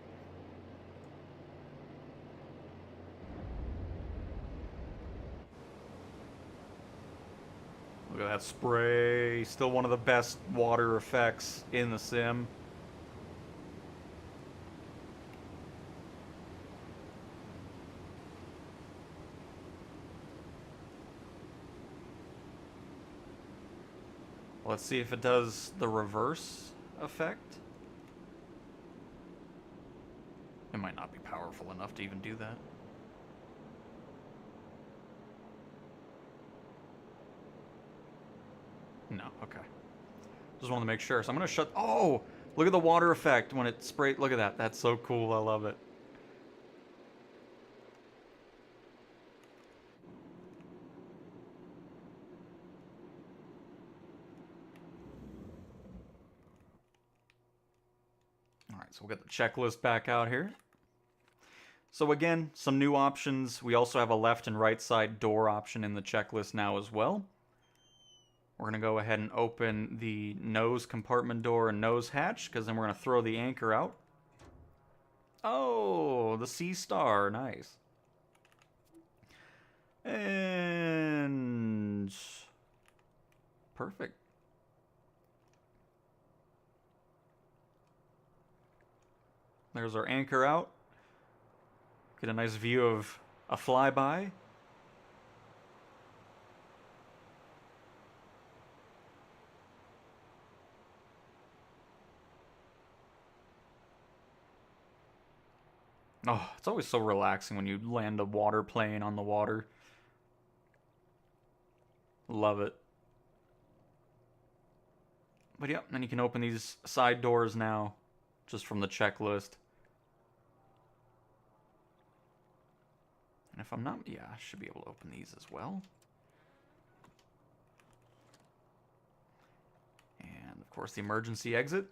Look at that spray. Still one of the best water effects in the sim. Let's see if it does the reverse effect. It might not be powerful enough to even do that. No, okay. Just wanted to make sure. So I'm going to shut... Oh! Look at the water effect when it sprayed. Look at that. That's so cool. I love it. Alright, so we'll get the checklist back out here. So again, some new options. We also have a left and right side door option in the checklist now as well. We're going to go ahead and open the nose compartment door and nose hatch, because then we're going to throw the anchor out. Oh, the Sea Star. Nice. And... perfect. There's our anchor out. Get a nice view of a flyby. Oh, it's always so relaxing when you land a water plane on the water. Love it. But yeah, then you can open these side doors now, just from the checklist. And if I'm not, yeah, I should be able to open these as well. And of course the emergency exit.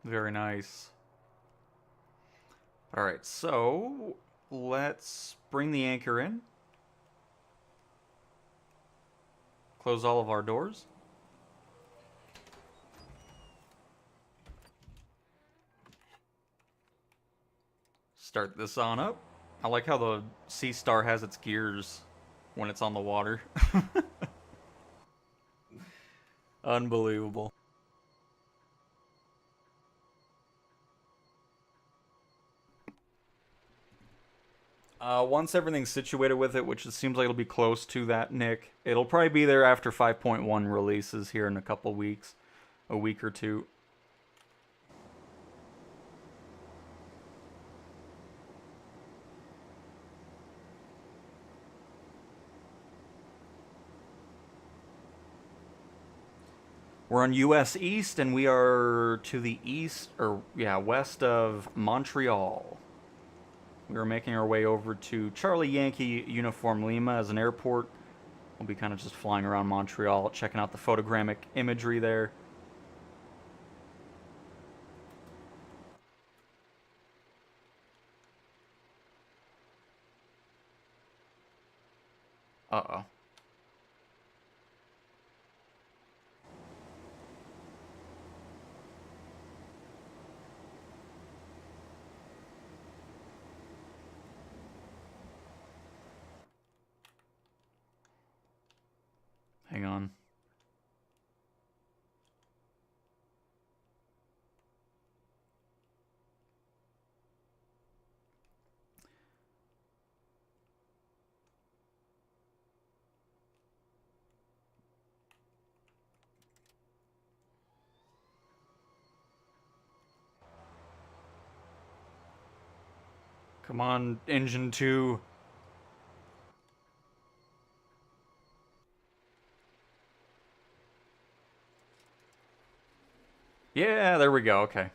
Very nice. Alright, so let's bring the anchor in. Close all of our doors. Start this on up. I like how the Sea Star has its gears when it's on the water. Unbelievable. Once everything's situated with it, which it seems like it'll be close to that, Nick, it'll probably be there after 5.1 releases here in a couple weeks, a week or two. We're on US East, and we are to the east, or yeah, west of Montreal. We are making our way over to Charlie Yankee Uniform Lima as an airport. We'll be kind of just flying around Montreal, checking out the photogrammic imagery there. Uh-oh. Hang on. Come on, Engine 2. Yeah, there we go, okay.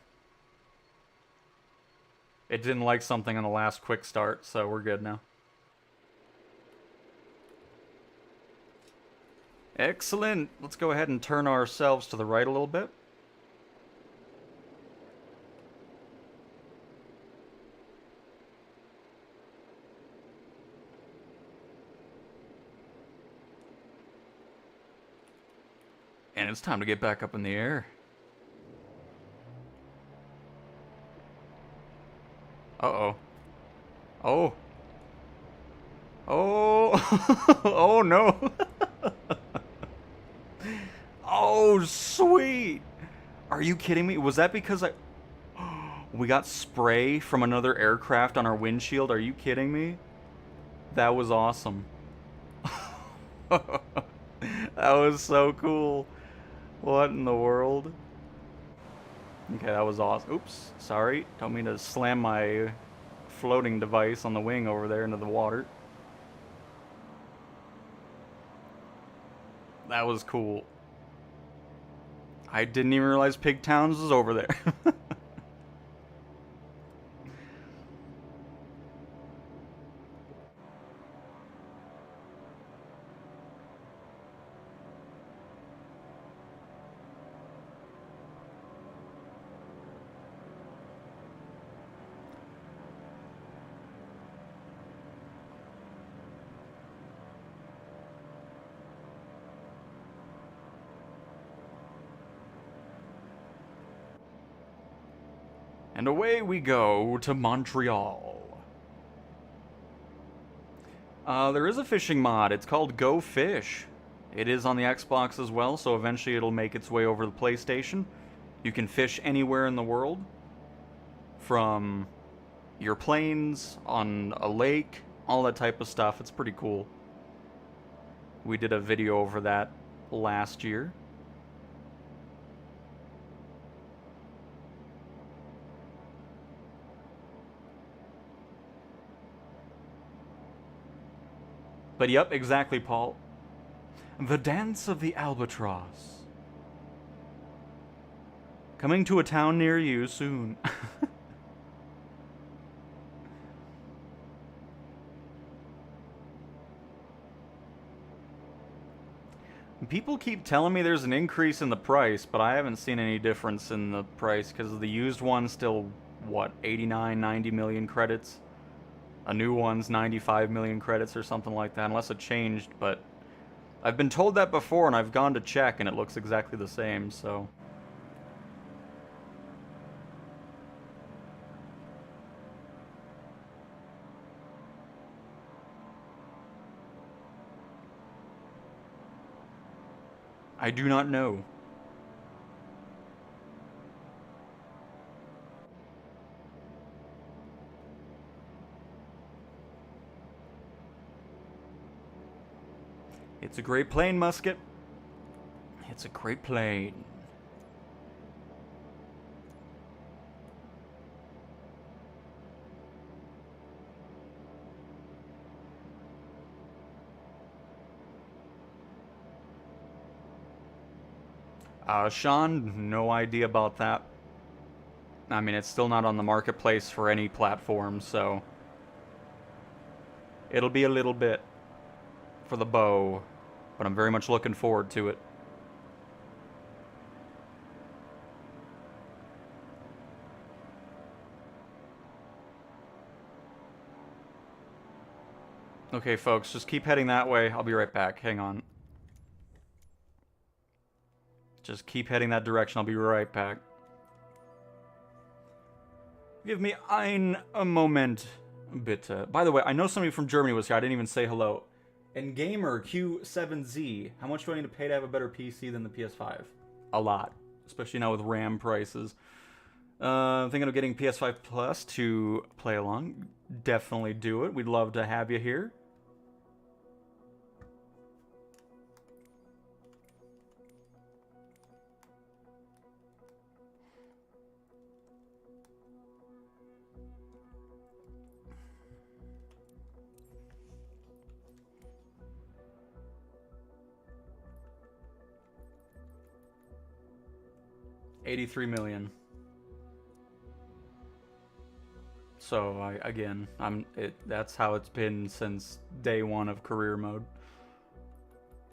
It didn't like something on the last quick start, so we're good now. Excellent. Let's go ahead and turn ourselves to the right a little bit. And it's time to get back up in the air. Uh-oh. Oh. Oh. Oh, no. Oh, sweet. Are you kidding me? Was that because we got spray from another aircraft on our windshield? Are you kidding me? That was awesome. That was so cool. What in the world? Okay, that was awesome. Oops, sorry. Don't mean to slam my floating device on the wing over there into the water. That was cool. I didn't even realize Pig Towns was over there. And away we go to Montreal. There is a fishing mod. It's called Go Fish. It is on the Xbox as well, so eventually it'll make its way over to the PlayStation. You can fish anywhere in the world. From your planes, on a lake, all that type of stuff. It's pretty cool. We did a video over that last year. But yep, exactly, Paul. The Dance of the Albatross. Coming to a town near you soon. People keep telling me there's an increase in the price, but I haven't seen any difference in the price because the used one's still, what, 89, 90 million credits? A new one's 95 million credits or something like that, unless it changed, but I've been told that before and I've gone to check and it looks exactly the same, so... I do not know. It's a great plane, Musket. It's a great plane. Sean, no idea about that. I mean, it's still not on the marketplace for any platform, so it'll be a little bit for the bow, but I'm very much looking forward to it. Okay, folks, just keep heading that way. I'll be right back. Hang on. Just keep heading that direction. I'll be right back. Give me ein Moment, bitte. By the way, I know somebody from Germany was here. I didn't even say hello. And Gamer Q7Z, how much do I need to pay to have a better PC than the PS5? A lot, especially now with RAM prices. I'm thinking of getting PS5 Plus to play along. Definitely do it. We'd love to have you here. $83 million. So that's how it's been since day one of career mode.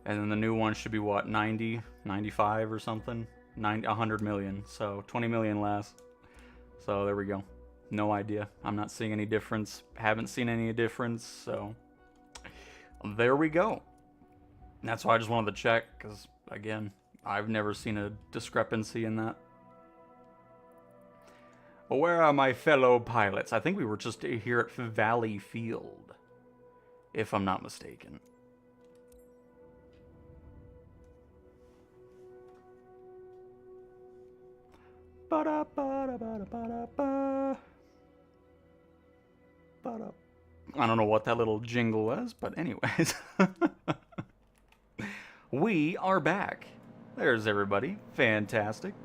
And then the new one should be what, 90, 95 or something? 100 million. So 20 million less. So there we go. No idea. I'm not seeing any difference. Haven't seen any difference. So there we go. And that's why I just wanted to check, because again, I've never seen a discrepancy in that. Where are my fellow pilots? I think we were just here at Valley Field, if I'm not mistaken. I don't know what that little jingle was, but anyways. We are back. There's everybody. Fantastic.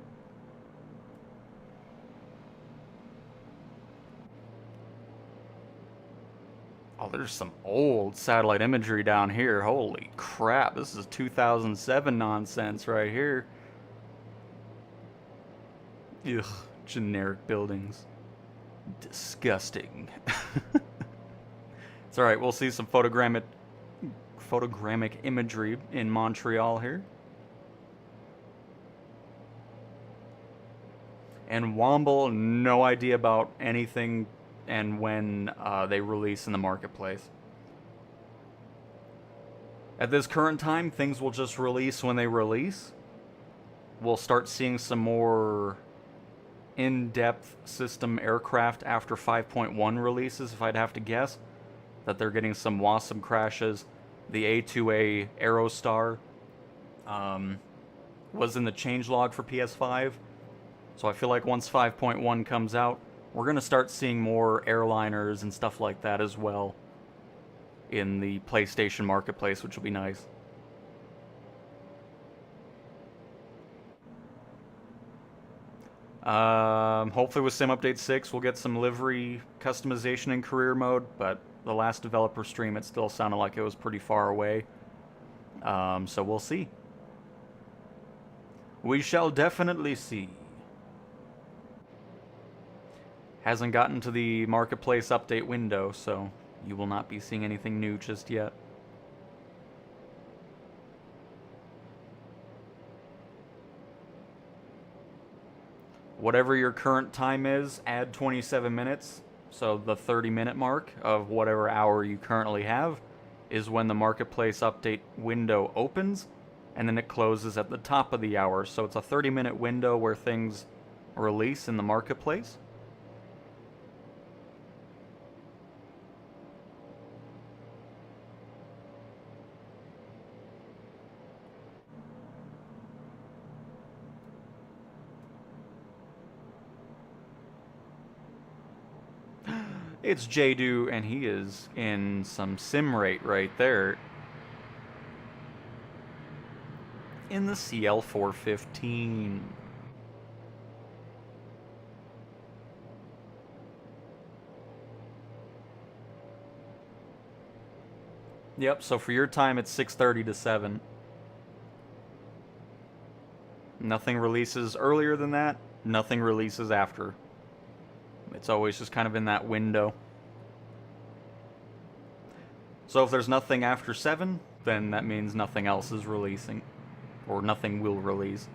Oh, there's some old satellite imagery down here. Holy crap, this is 2007 nonsense right here. Ugh, generic buildings. Disgusting. It's alright, we'll see some photogrammic imagery in Montreal here. And Womble, no idea about anything and when they release in the marketplace. At this current time, things will just release when they release. We'll start seeing some more in-depth system aircraft after 5.1 releases, if I'd have to guess. That they're getting some WASM crashes. The A2A Aerostar was in the changelog for PS5. So I feel like once 5.1 comes out, we're going to start seeing more airliners and stuff like that as well in the PlayStation Marketplace, which will be nice. Hopefully with Sim Update 6 we'll get some livery customization in career mode, but the last developer stream it still sounded like it was pretty far away. So we'll see. We shall definitely see. Hasn't gotten to the marketplace update window, so you will not be seeing anything new just yet. Whatever your current time is, add 27 minutes. So the 30-minute mark of whatever hour you currently have is when the marketplace update window opens, and then it closes at the top of the hour. So it's a 30-minute window where things release in the marketplace. It's Jadu, and he is in some sim rate right there. in the CL415. Yep, so for your time it's 6:30 to 7. Nothing releases earlier than that, nothing releases after. It's always just kind of in that window. So if there's nothing after 7, then that means nothing else is releasing. Or nothing will release.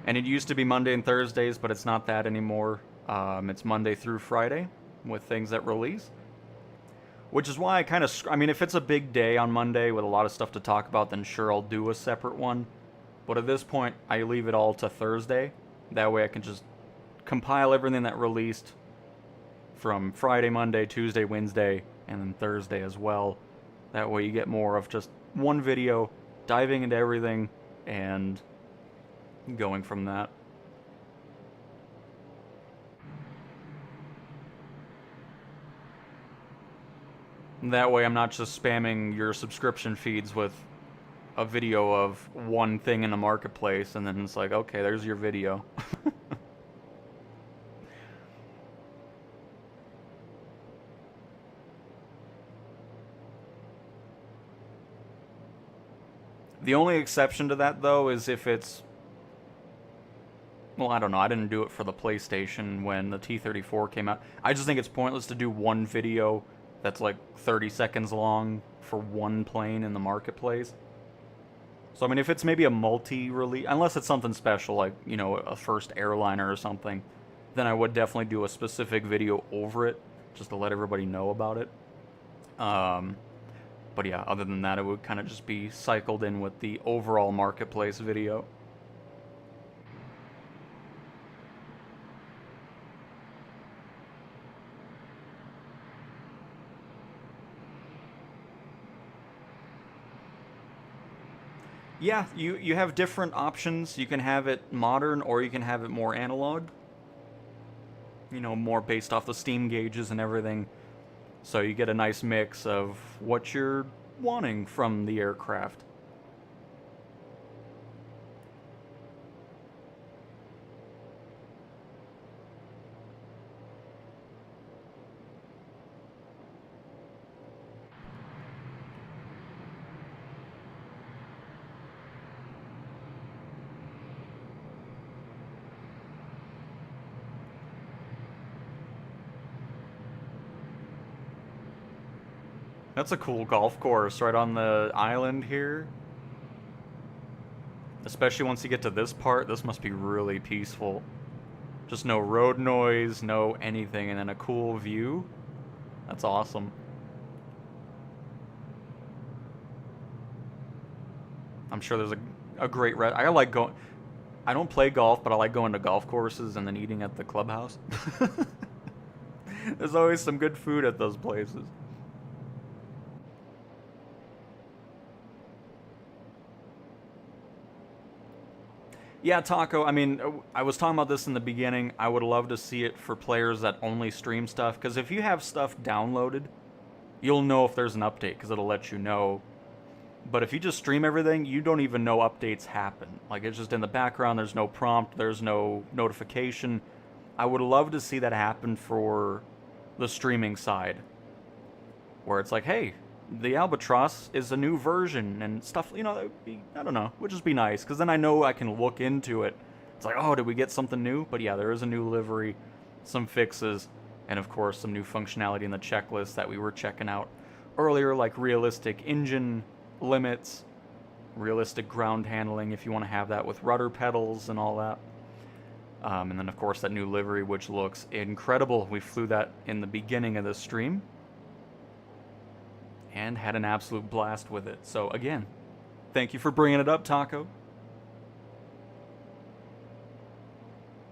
And it used to be Monday and Thursdays, but it's not that anymore. It's Monday through Friday with things that release. Which is why I kind of... I mean, if it's a big day on Monday with a lot of stuff to talk about, then sure, I'll do a separate one. But at this point, I leave it all to Thursday. That way I can just compile everything that released from Friday, Monday, Tuesday, Wednesday, and then Thursday as well. That way you get more of just one video, diving into everything, and going from that. That way I'm not just spamming your subscription feeds with a video of one thing in the marketplace, and then it's like, okay, there's your video. The only exception to that, though, is if it's... Well, I don't know. I didn't do it for the PlayStation when the T-34 came out. I just think it's pointless to do one video that's like 30 seconds long for one plane in the marketplace. So, I mean, if it's maybe a multi-release... Unless it's something special, like, you know, a first airliner or something, then I would definitely do a specific video over it, just to let everybody know about it. But yeah, other than that, it would kind of just be cycled in with the overall marketplace video. Yeah, you have different options. You can have it modern, or you can have it more analog. You know, more based off the steam gauges and everything. So you get a nice mix of what you're wanting from the aircraft. That's a cool golf course right on the island here. Especially once you get to this part, this must be really peaceful. Just no road noise, no anything, and then a cool view. That's awesome. I'm sure there's a great... I like going... I don't play golf, but I like going to golf courses and then eating at the clubhouse. There's always some good food at those places. Yeah, Taco, I mean, I was talking about this in the beginning. I would love to see it for players that only stream stuff, because if you have stuff downloaded, you'll know if there's an update, because it'll let you know. But if you just stream everything, you don't even know updates happen. Like, it's just in the background, there's no prompt, there's no notification. I would love to see that happen for the streaming side, where it's like, hey, the Albatross is a new version and stuff, you know, that would be, I don't know, would just be nice, because then I know I can look into it. It's like, oh, did we get something new? But yeah, there is a new livery, some fixes, and of course some new functionality in the checklist that we were checking out earlier, like realistic engine limits, realistic ground handling if you want to have that with rudder pedals and all that. And then of course that new livery, which looks incredible. We flew that in the beginning of the stream and had an absolute blast with it. So again, thank you for bringing it up, Taco.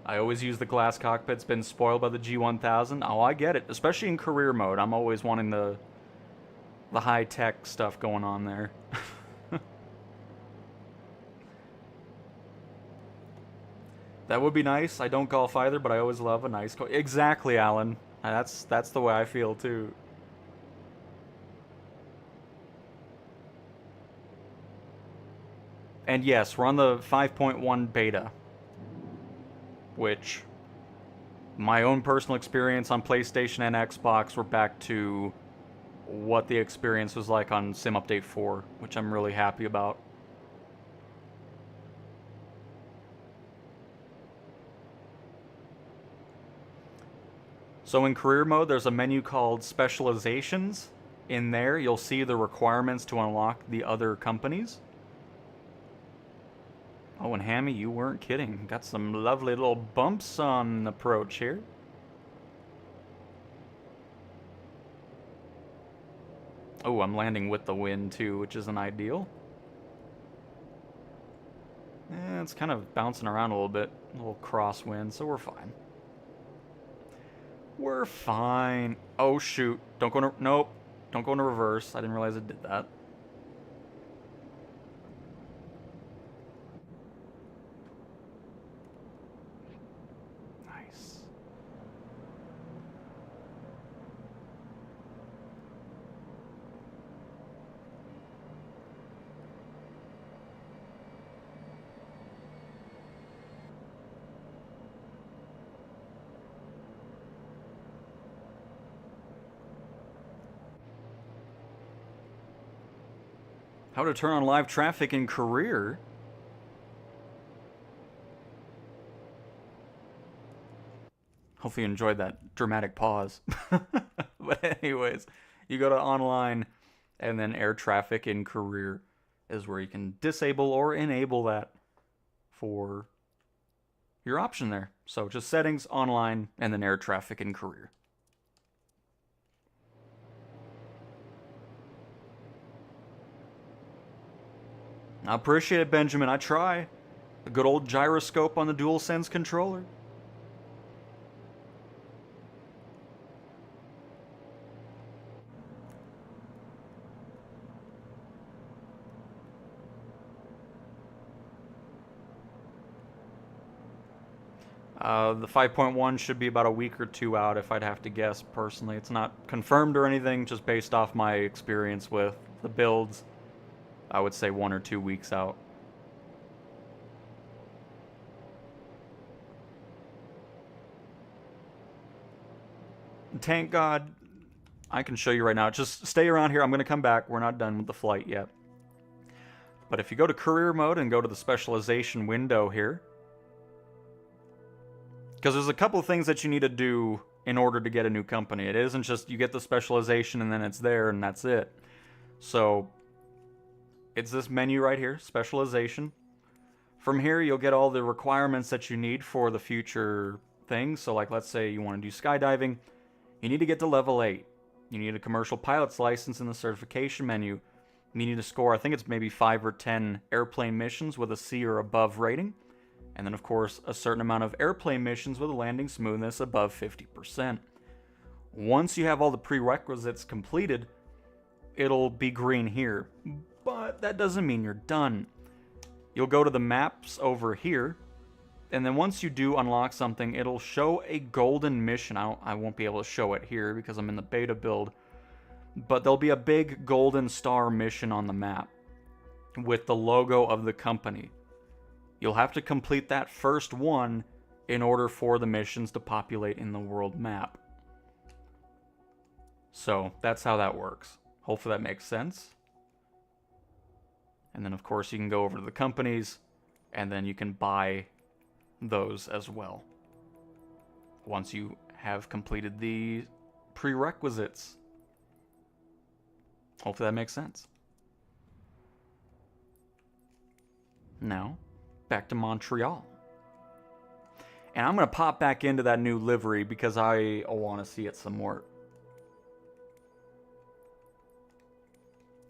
I always use the glass cockpit's been spoiled by the G1000. Oh, I get it, especially in career mode. I'm always wanting the high-tech stuff going on there. That would be nice. I don't golf either, but I always love a nice... Exactly, Alan. That's the way I feel, too. And yes, we're on the 5.1 beta, which my own personal experience on PlayStation and Xbox, we're back to what the experience was like on Sim Update 4, which I'm really happy about. So in career mode, there's a menu called Specializations. In there, you'll see the requirements to unlock the other companies. Oh, and Hammy, you weren't kidding. Got some lovely little bumps on approach here. Oh, I'm landing with the wind too, which isn't ideal. It's kind of bouncing around a little bit. A little crosswind, so we're fine. We're fine. Oh, shoot. Don't go into... Nope. Don't go into reverse. I didn't realize it did that. Nice. How to turn on live traffic in career? Hopefully you enjoyed that dramatic pause. But anyways, you go to online and then air traffic in career is where you can disable or enable that for your option there. So just settings, online, and then air traffic in career. I appreciate it, Benjamin. I try. A good old gyroscope on the DualSense controller. The 5.1 should be about a week or two out if I'd have to guess personally. It's not confirmed or anything, just based off my experience with the builds. I would say 1 or 2 weeks out. Tank God, I can show you right now. Just stay around here. I'm going to come back. We're not done with the flight yet. But if you go to career mode and go to the specialization window here, because there's a couple of things that you need to do in order to get a new company. It isn't just you get the specialization and then it's there and that's it. So it's this menu right here, specialization. From here, you'll get all the requirements that you need for the future things. So like, let's say you want to do skydiving. You need to get to level 8. You need a commercial pilot's license in the certification menu. You need to score, I think it's maybe 5 or 10 airplane missions with a C or above rating. And then, of course, a certain amount of airplane missions with a landing smoothness above 50%. Once you have all the prerequisites completed, it'll be green here. But that doesn't mean you're done. You'll go to the maps over here, and then once you do unlock something, it'll show a golden mission. I won't be able to show it here because I'm in the beta build, but there'll be a big golden star mission on the map with the logo of the company. You'll have to complete that first one in order for the missions to populate in the world map. So that's how that works. Hopefully that makes sense. And then, of course, you can go over to the companies, and then you can buy those as well once you have completed the prerequisites. Hopefully that makes sense. Now, back to Montreal. And I'm going to pop back into that new livery because I want to see it some more.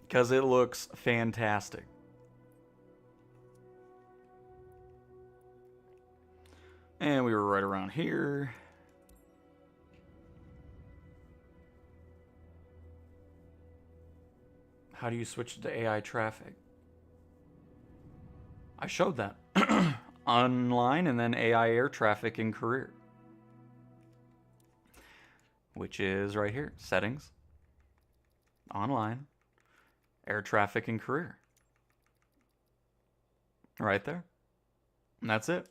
Because it looks fantastic. And we were right around here. How do you switch to AI traffic? I showed that. Online and then AI air traffic in career. Which is right here. Settings. Online. Air traffic in career. Right there. And that's it.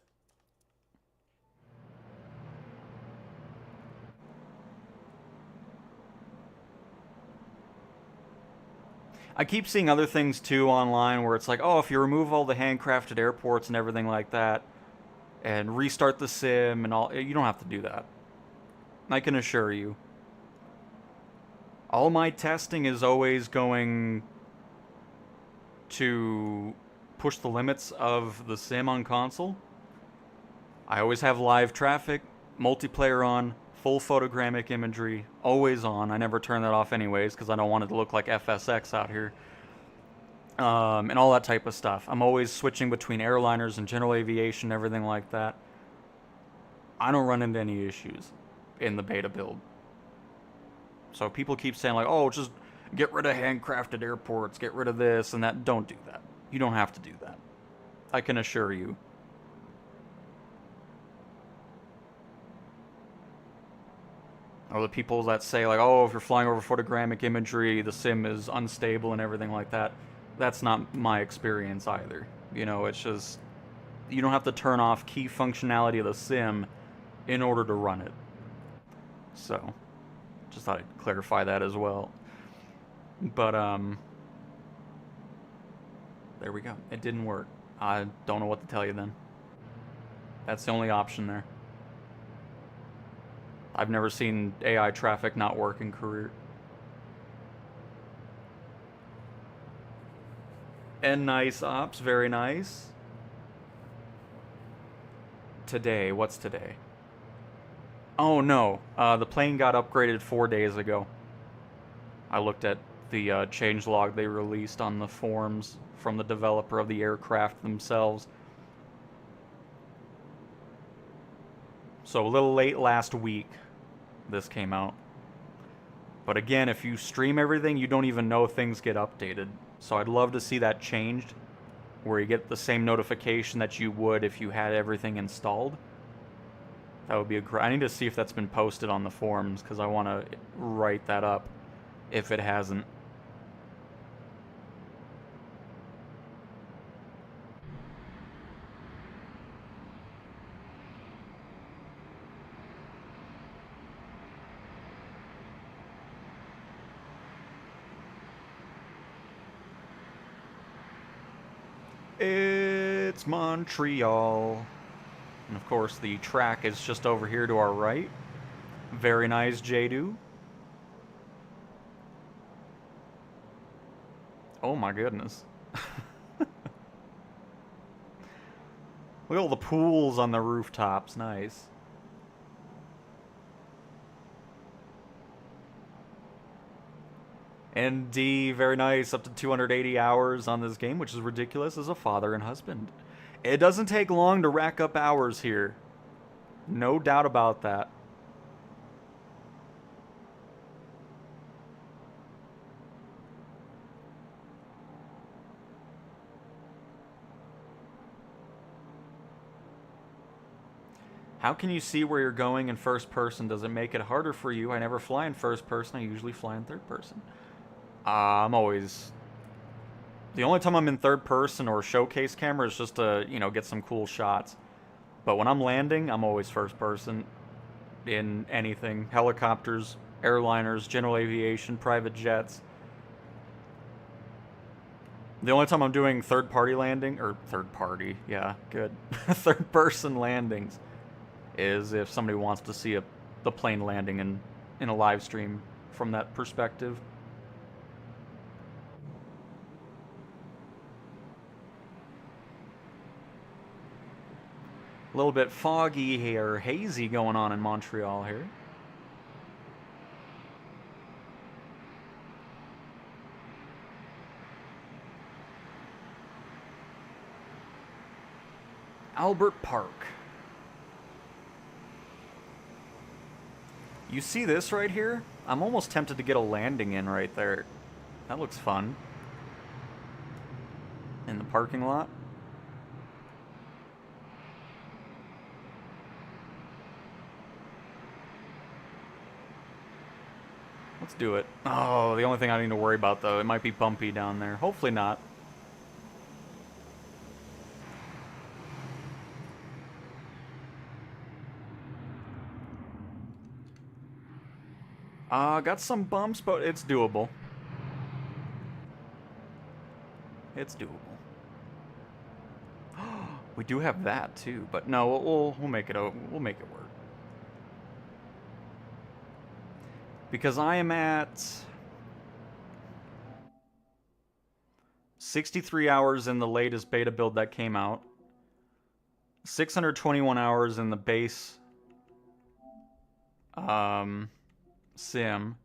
I keep seeing other things too online where it's like, oh, if you remove all the handcrafted airports and everything like that, and restart the sim and all, you don't have to do that. I can assure you. All my testing is always going to push the limits of the sim on console. I always have live traffic, multiplayer on, full photogrammic imagery, always on. I never turn that off anyways because I don't want it to look like FSX out here. And all that type of stuff. I'm always switching between airliners and general aviation, everything like that. I don't run into any issues in the beta build. So people keep saying like, oh, just get rid of handcrafted airports, get rid of this and that. Don't do that. You don't have to do that. I can assure you. Or the people that say like, oh, if you're flying over photogrammic imagery, the sim is unstable and everything like that. That's not my experience either. You know, it's just, you don't have to turn off key functionality of the sim in order to run it. So, just thought I'd clarify that as well. But, there we go. It didn't work. I don't know what to tell you then. That's the only option there. I've never seen AI traffic not work in career. And nice ops, very nice. Today, what's today? Oh no, the plane got upgraded 4 days ago. I looked at the changelog they released on the forums from the developer of the aircraft themselves. So a little late last week, this came out. But again, if you stream everything, you don't even know things get updated. So I'd love to see that changed, where you get the same notification that you would if you had everything installed. That would be a great... I need to see if that's been posted on the forums, because I want to write that up if it hasn't. It's Montreal. And of course, the track is just over here to our right. Very nice, Jadu. Oh my goodness. Look at all the pools on the rooftops. Nice. And D, very nice. Up to 280 hours on this game, which is ridiculous as a father and husband. It doesn't take long to rack up hours here. No doubt about that. How can you see where you're going in first person? Does it make it harder for you? I never fly in first person. I usually fly in third person. I'm always... The only time I'm in third person or showcase camera is just to, you know, get some cool shots. But when I'm landing, I'm always first person in anything. Helicopters, airliners, general aviation, private jets. The only time I'm doing third party landing, or third party, yeah, good. Third person landings is if somebody wants to see the plane landing in a live stream from that perspective. A little bit foggy here, hazy going on in Montreal here. Albert Park. You see this right here? I'm almost tempted to get a landing in right there. That looks fun. In the parking lot. Let's do it. Oh, the only thing I need to worry about, though, it might be bumpy down there. Hopefully not. Got some bumps, but it's doable. It's doable. We do have that too, but no, we'll make it work. Because I am at 63 hours in the latest beta build that came out. 621 hours in the base sim.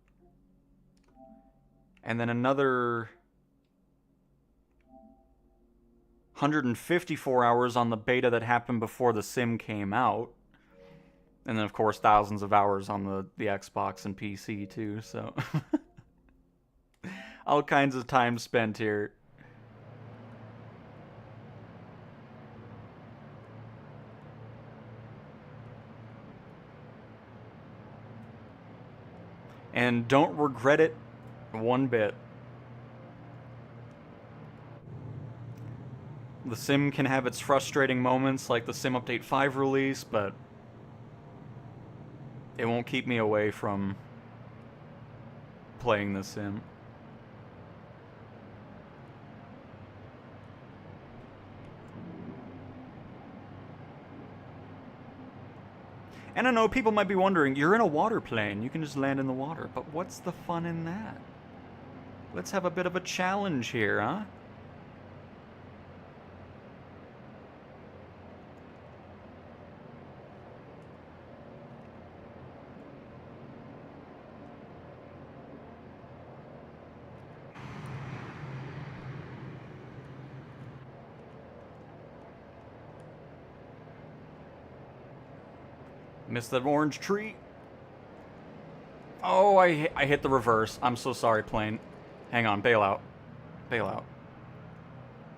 And then another 154 hours on the beta that happened before the sim came out. And then, of course, thousands of hours on the Xbox and PC, too, so... all kinds of time spent here. And don't regret it one bit. The sim can have its frustrating moments like the Sim Update 5 release, but it won't keep me away from playing the sim. And I know people might be wondering, you're in a water plane, you can just land in the water, but what's the fun in that? Let's have a bit of a challenge here, huh? Missed that orange tree. Oh, I hit the reverse. I'm so sorry, plane. Hang on, bail out. Bail out.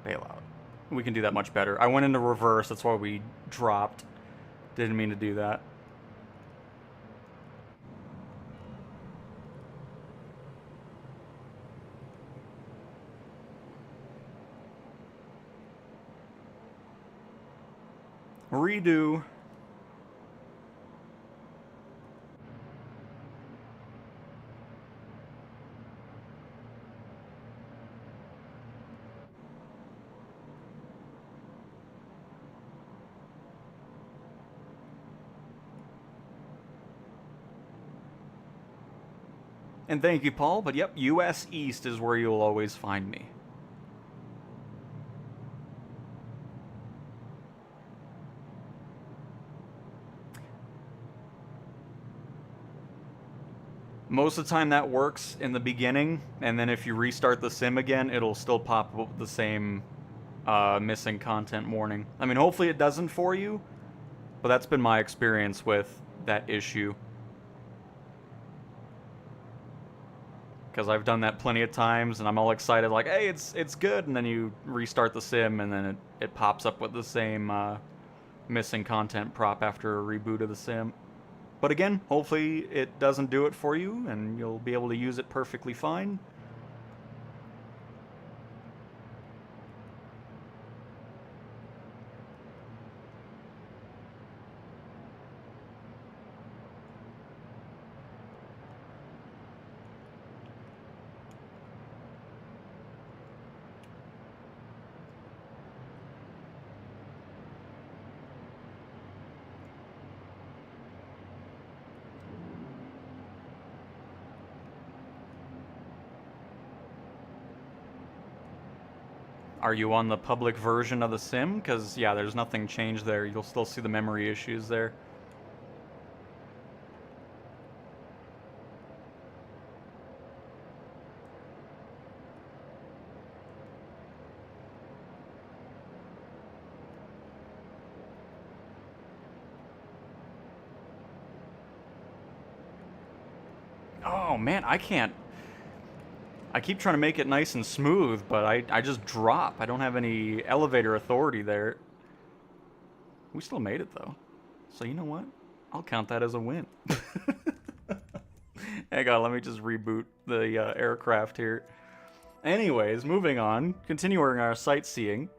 Bail out. We can do that much better. I went into reverse, that's why we dropped. Didn't mean to do that. Redo. And thank you, Paul, but yep, US East is where you'll always find me. Most of the time that works in the beginning, and then if you restart the sim again, it'll still pop up with the same missing content warning. I mean, hopefully it doesn't for you, but that's been my experience with that issue. Because I've done that plenty of times, and I'm all excited, like, hey, it's good, and then you restart the sim, and then it pops up with the same missing content prop after a reboot of the sim. But again, hopefully it doesn't do it for you, and you'll be able to use it perfectly fine. Are you on the public version of the sim? Because, yeah, there's nothing changed there. You'll still see the memory issues there. Oh, man, I can't... I keep trying to make it nice and smooth, but I just drop. I don't have any elevator authority there. We still made it, though. So you know what? I'll count that as a win. Hang on, let me just reboot the aircraft here. Anyways, moving on. Continuing our sightseeing.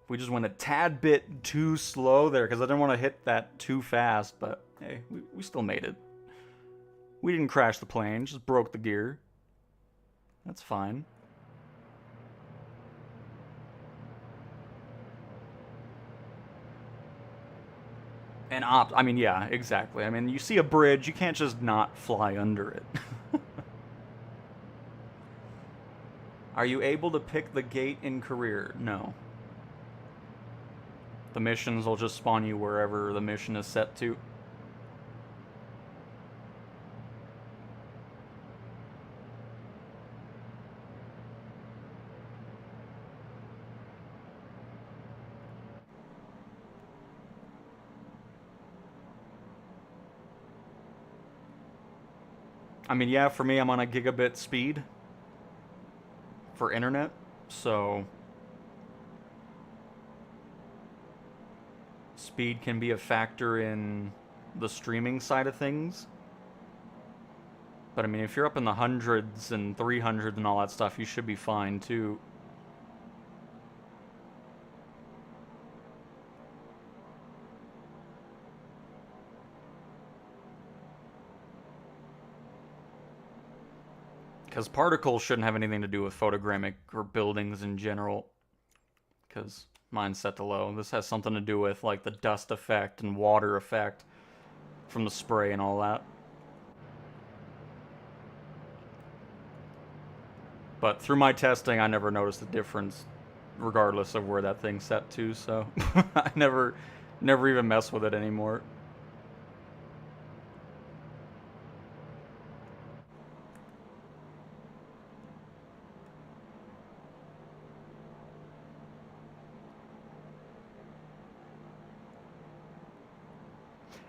We just went a tad bit too slow there, because I didn't want to hit that too fast, but hey, we still made it. We didn't crash the plane, just broke the gear. That's fine. And I mean, yeah, exactly. I mean, you see a bridge, you can't just not fly under it. Are you able to pick the gate in career? No. The missions will just spawn you wherever the mission is set to. I mean, yeah, for me, I'm on a gigabit speed for internet, so speed can be a factor in the streaming side of things. But I mean, if you're up in the hundreds and 300s and all that stuff, you should be fine too. Because particles shouldn't have anything to do with photogrammic or buildings in general. Because mine's set to low. This has something to do with like the dust effect and water effect from the spray and all that. But through my testing, I never noticed a difference, regardless of where that thing's set to. So I never even mess with it anymore.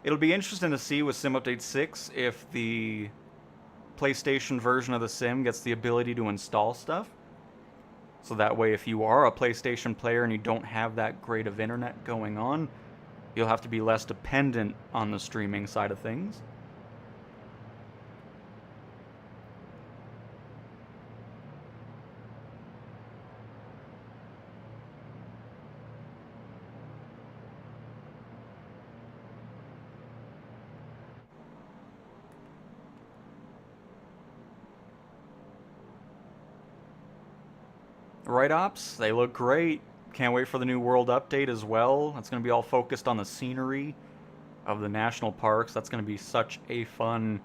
It'll be interesting to see with Sim Update 6 if the PlayStation version of the sim gets the ability to install stuff. So that way, if you are a PlayStation player and you don't have that great of internet going on, you'll have to be less dependent on the streaming side of things. Right, Ops? They look great. Can't wait for the new world update as well. It's going to be all focused on the scenery of the national parks. That's going to be such a fun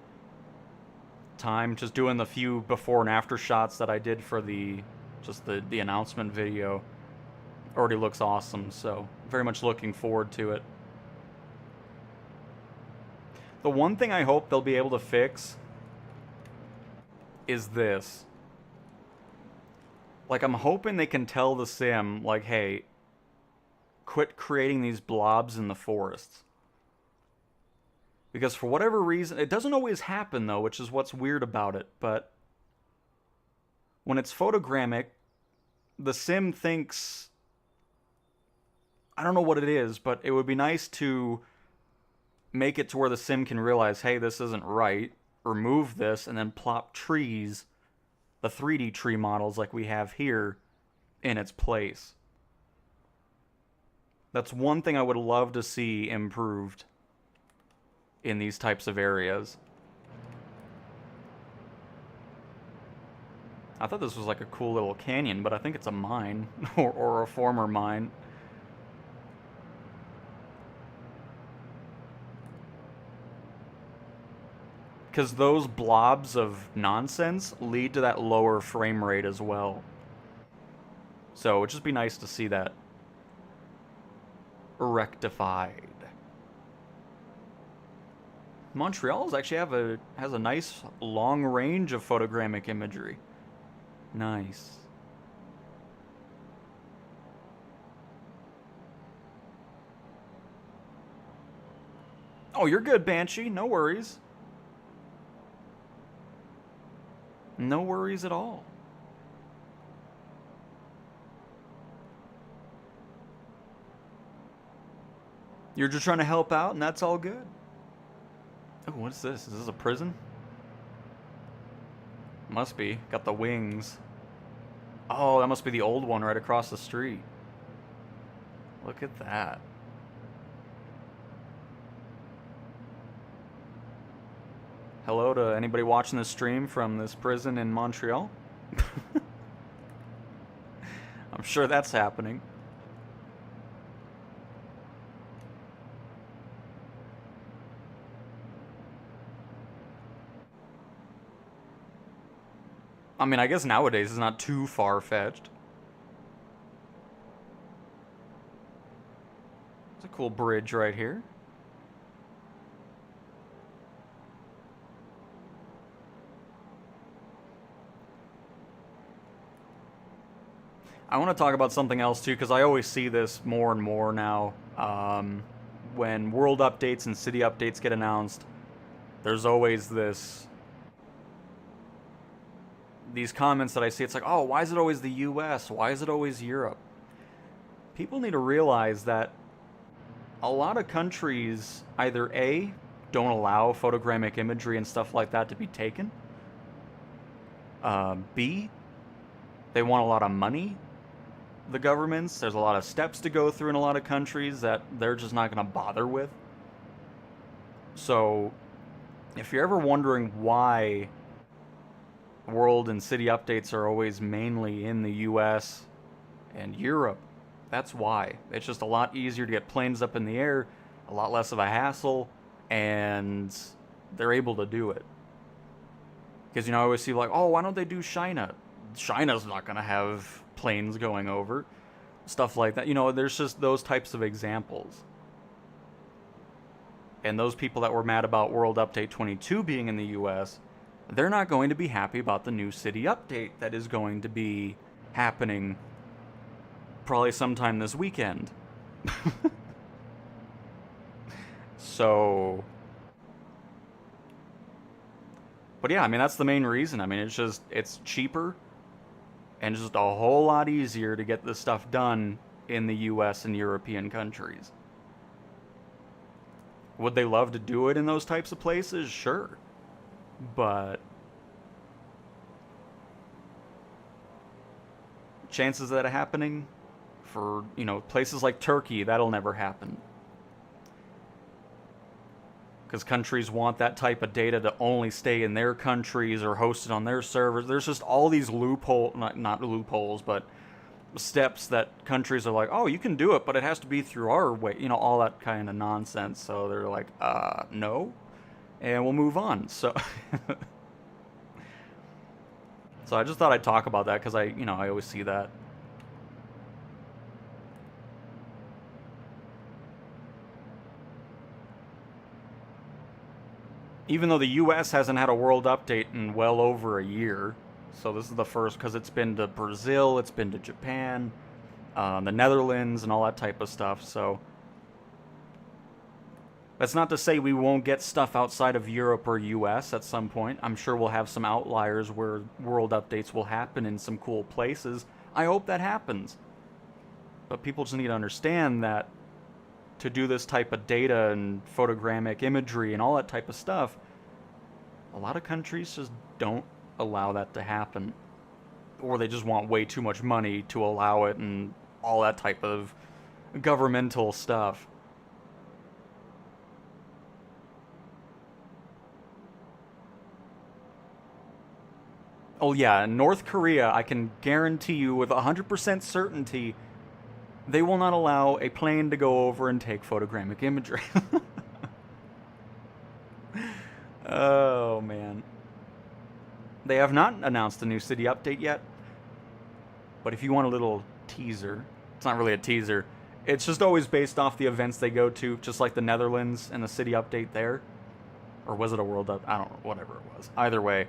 time. Just doing the few before and after shots that I did for the announcement video already looks awesome. So very much looking forward to it. The one thing I hope they'll be able to fix is this. Like, I'm hoping they can tell the sim, like, hey, quit creating these blobs in the forests. Because for whatever reason, it doesn't always happen, though, which is what's weird about it, but when it's photogrammic, the sim thinks, I don't know what it is, but it would be nice to make it to where the sim can realize, hey, this isn't right, remove this, and then plop trees, the 3D tree models like we have here, in its place. That's one thing I would love to see improved in these types of areas. I thought this was like a cool little canyon, but I think it's a mine, or a former mine. Because those blobs of nonsense lead to that lower frame rate as well. So it'd just be nice to see that rectified. Montreal's actually has a nice long range of photogrammic imagery. Nice. Oh, you're good, Banshee. No worries. No worries at all. You're just trying to help out, and that's all good. Oh, what's this? Is this a prison? Must be. Got the wings. Oh, that must be the old one right across the street. Look at that. Hello to anybody watching this stream from this prison in Montreal. I'm sure that's happening. I mean, I guess nowadays it's not too far-fetched. It's a cool bridge right here. I want to talk about something else too, because I always see this more and more now. When world updates and city updates get announced, there's always these comments that I see. It's like, oh, why is it always the US? Why is it always Europe? People need to realize that a lot of countries either A, don't allow photogrammic imagery and stuff like that to be taken. B, they want a lot of money. The governments, there's a lot of steps to go through in a lot of countries that they're just not going to bother with. So, if you're ever wondering why world and city updates are always mainly in the US and Europe, that's why. It's just a lot easier to get planes up in the air, a lot less of a hassle, and they're able to do it. Because, I always see like, oh, why don't they do China? China's not going to have planes going over. Stuff like that. There's just those types of examples. And those people that were mad about World Update 22 being in the US, they're not going to be happy about the new city update that is going to be happening probably sometime this weekend. So... But yeah, I mean, that's the main reason. I mean, it's cheaper and just a whole lot easier to get this stuff done in the US and European countries. Would they love to do it in those types of places? Sure. But chances of that happening for, places like Turkey, that'll never happen. Because countries want that type of data to only stay in their countries or hosted on their servers. There's just all these not loopholes, but steps that countries are like, oh, you can do it, but it has to be through our way. All that kind of nonsense. So they're like, no. And we'll move on. So, so I just thought I'd talk about that because I always see that. Even though the US hasn't had a world update in well over a year. So this is the first, because it's been to Brazil, it's been to Japan, the Netherlands, and all that type of stuff. So that's not to say we won't get stuff outside of Europe or US at some point. I'm sure we'll have some outliers where world updates will happen in some cool places. I hope that happens. But people just need to understand that to do this type of data and photogrammic imagery and all that type of stuff, a lot of countries just don't allow that to happen. Or they just want way too much money to allow it and all that type of governmental stuff. Oh yeah, North Korea, I can guarantee you with 100% certainty, they will not allow a plane to go over and take photogrammic imagery. Oh, man. They have not announced a new city update yet. But if you want a little teaser, it's not really a teaser. It's just always based off the events they go to, just like the Netherlands and the city update there. Or was it a world update? I don't know, whatever it was. Either way,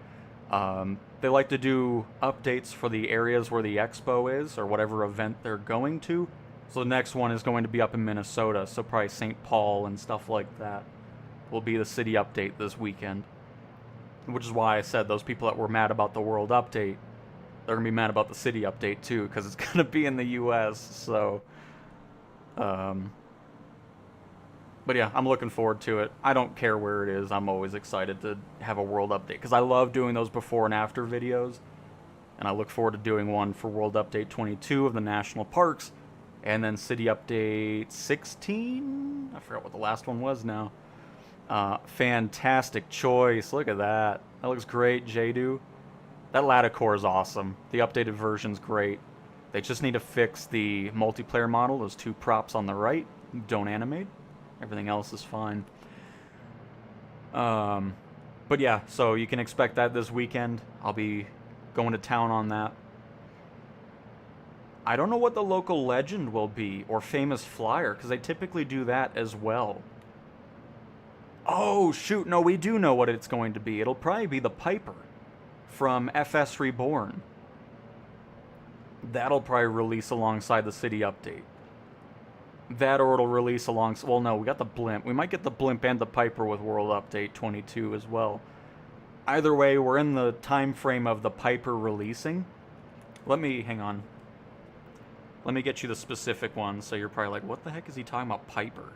they like to do updates for the areas where the expo is, or whatever event they're going to. So the next one is going to be up in Minnesota, so probably St. Paul and stuff like that will be the city update this weekend. Which is why I said those people that were mad about the world update, they're going to be mad about the city update too, because it's going to be in the US, so... But yeah, I'm looking forward to it. I don't care where it is, I'm always excited to have a world update, because I love doing those before and after videos. And I look forward to doing one for World Update 22 of the national parks, and then City Update 16? I forgot what the last one was now. Fantastic choice. Look at that. That looks great, Jadu. That Laticore is awesome. The updated version's great. They just need to fix the multiplayer model. Those two props on the right don't animate. Everything else is fine. But yeah, so you can expect that this weekend. I'll be going to town on that. I don't know what the local legend will be, or famous flyer, because they typically do that as well. Oh, shoot, no, we do know what it's going to be. It'll probably be the Piper from FS Reborn. That'll probably release alongside the city update. That, or it'll release alongside... Well, no, we got the Blimp. We might get the Blimp and the Piper with World Update 22 as well. Either way, we're in the time frame of the Piper releasing. Hang on. Let me get you the specific one, so you're probably like, what the heck is he talking about, Piper?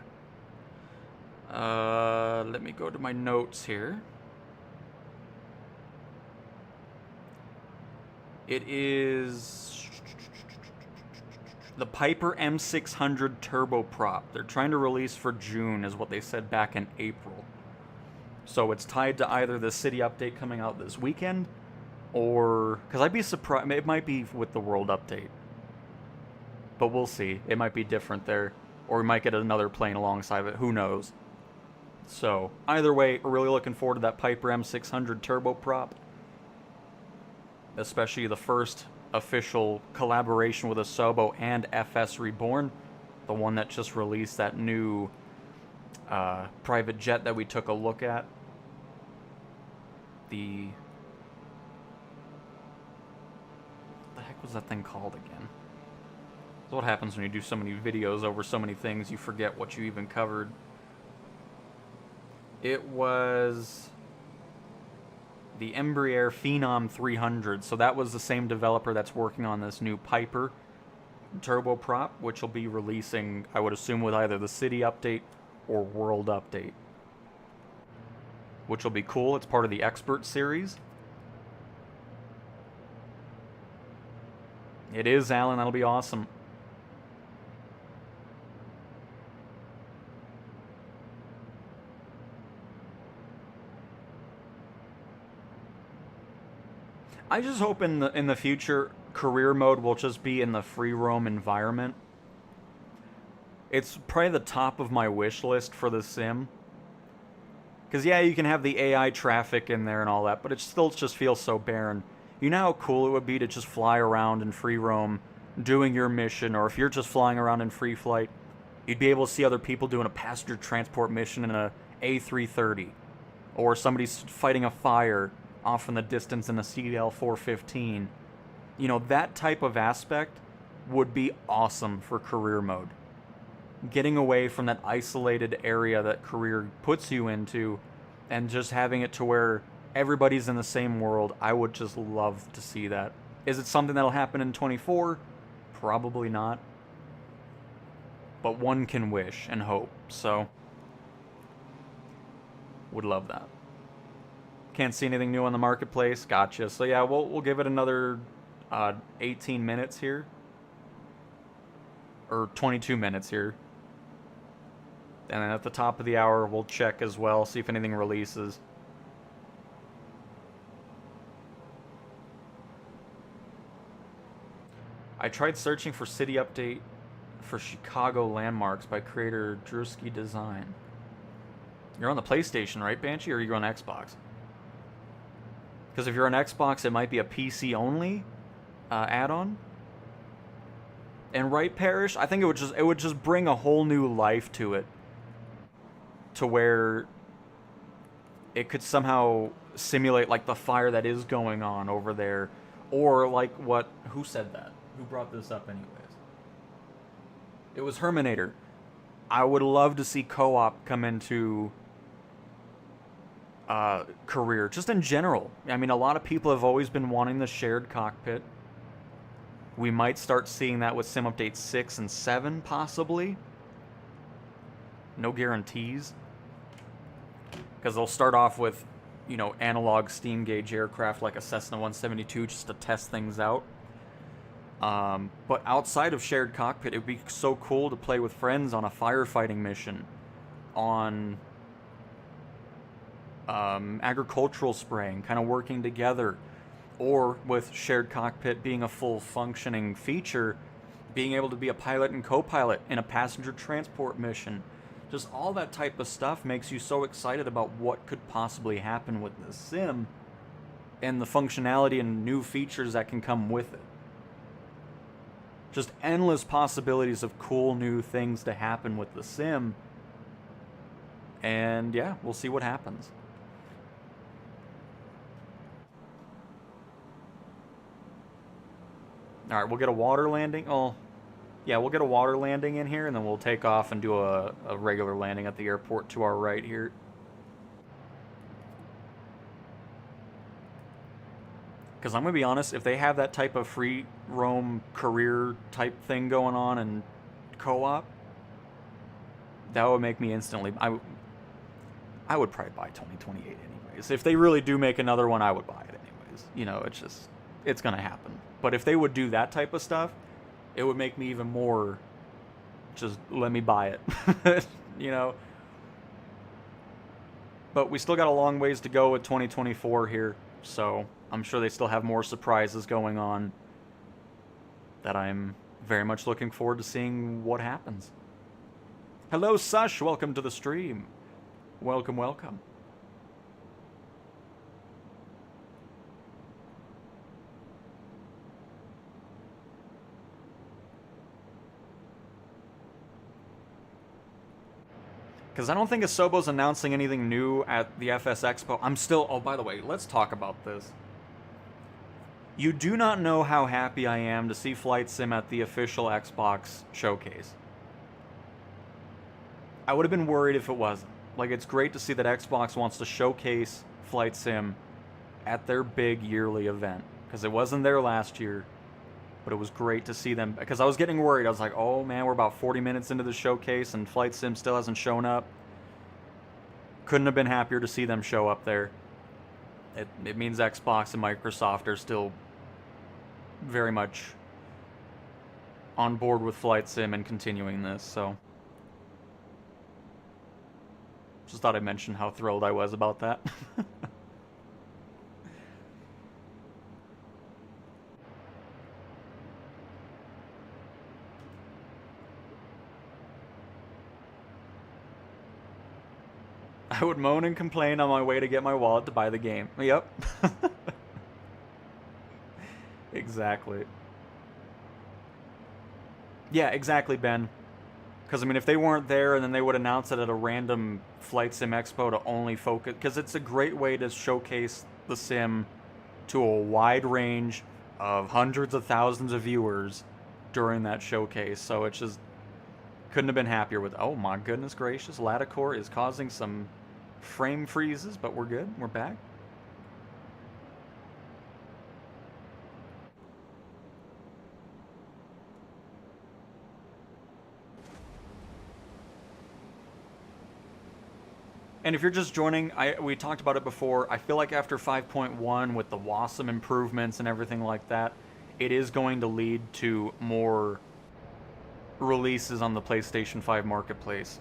Let me go to my notes here. It is the Piper M600 turboprop. They're trying to release for June, is what they said back in April. So it's tied to either the city update coming out this weekend, or... Because I'd be surprised... It might be with the world update. But we'll see. It might be different there. Or we might get another plane alongside of it. Who knows? So, either way, we're really looking forward to that Piper M600 turboprop. Especially the first official collaboration with Asobo and FS Reborn. The one that just released that new private jet that we took a look at. What the heck was that thing called again? That's what happens when you do so many videos over so many things, you forget what you even covered. It was the Embraer Phenom 300. So that was the same developer that's working on this new Piper turboprop, which will be releasing, I would assume, with either the city update or world update. Which will be cool. It's part of the Expert series. It is, Alan. That'll be awesome. I just hope in the future, career mode will just be in the free roam environment. It's probably the top of my wish list for the sim. Because yeah, you can have the AI traffic in there and all that, but it still just feels so barren. You know how cool it would be to just fly around in free roam, doing your mission, or if you're just flying around in free flight, you'd be able to see other people doing a passenger transport mission in a A330, or somebody's fighting a fire off in the distance in a CL415. You know, that type of aspect would be awesome for career mode. Getting away from that isolated area that career puts you into and just having it to where everybody's in the same world, I would just love to see that. Is it something that'll happen in 24? Probably not. But one can wish and hope, so would love that. Can't see anything new on the marketplace. Gotcha. So yeah, we'll give it another 18 minutes here. Or 22 minutes here. And then at the top of the hour, we'll check as well, see if anything releases. I tried searching for city update for Chicago landmarks by creator Drewski Design. You're on the PlayStation, right, Banshee, or are you on Xbox? Because if you're on Xbox, it might be a PC only add-on. And right, Parrish, I think it would just bring a whole new life to it, to where it could somehow simulate like the fire that is going on over there, or like who said that? Who brought this up anyways? It was Herminator. I would love to see co-op come into career, just in general. I mean, a lot of people have always been wanting the shared cockpit. We might start seeing that with Sim Update 6 and 7, possibly. No guarantees. Because they'll start off with, you know, analog steam gauge aircraft like a Cessna 172 just to test things out. But outside of shared cockpit, it would be so cool to play with friends on a firefighting mission, on agricultural spraying, kind of working together, or with shared cockpit being a full functioning feature, being able to be a pilot and co-pilot in a passenger transport mission. Just all that type of stuff makes you so excited about what could possibly happen with this sim and the functionality and new features that can come with it. Just endless possibilities of cool new things to happen with the sim. And yeah, we'll see what happens. Alright, we'll get a water landing. Oh, yeah, we'll get a water landing in here, and then we'll take off and do a regular landing at the airport to our right here. Because I'm going to be honest, if they have that type of free roam career type thing going on in co-op, that would make me instantly... I would probably buy 2028 anyways. If they really do make another one, I would buy it anyways. You know, it's going to happen. But if they would do that type of stuff, it would make me even more just let me buy it. You know? But we still got a long ways to go with 2024 here, so I'm sure they still have more surprises going on that I'm very much looking forward to seeing what happens. Hello, Sush. Welcome to the stream. Welcome, welcome. Because I don't think Asobo's announcing anything new at the FS Expo. I'm still... Oh, by the way, let's talk about this. You do not know how happy I am to see Flight Sim at the official Xbox showcase. I would have been worried if it wasn't. Like, it's great to see that Xbox wants to showcase Flight Sim at their big yearly event. Because it wasn't there last year. But it was great to see them, because I was getting worried. I was like, oh man, we're about 40 minutes into the showcase and Flight Sim still hasn't shown up. Couldn't have been happier to see them show up there. It means Xbox and Microsoft are still very much on board with Flight Sim and continuing this, so. Just thought I'd mention how thrilled I was about that. I would moan and complain on my way to get my wallet to buy the game. Yep. Exactly. Yeah, exactly, Ben. Because, I mean, if they weren't there and then they would announce it at a random Flight Sim Expo to only focus... Because it's a great way to showcase the sim to a wide range of hundreds of thousands of viewers during that showcase. So it just couldn't have been happier with... Oh, my goodness gracious. Laticore is causing some frame freezes, but we're good. We're back. And if you're just joining, we talked about it before. I feel like after 5.1, with the WASM improvements and everything like that, it is going to lead to more releases on the PlayStation 5 Marketplace.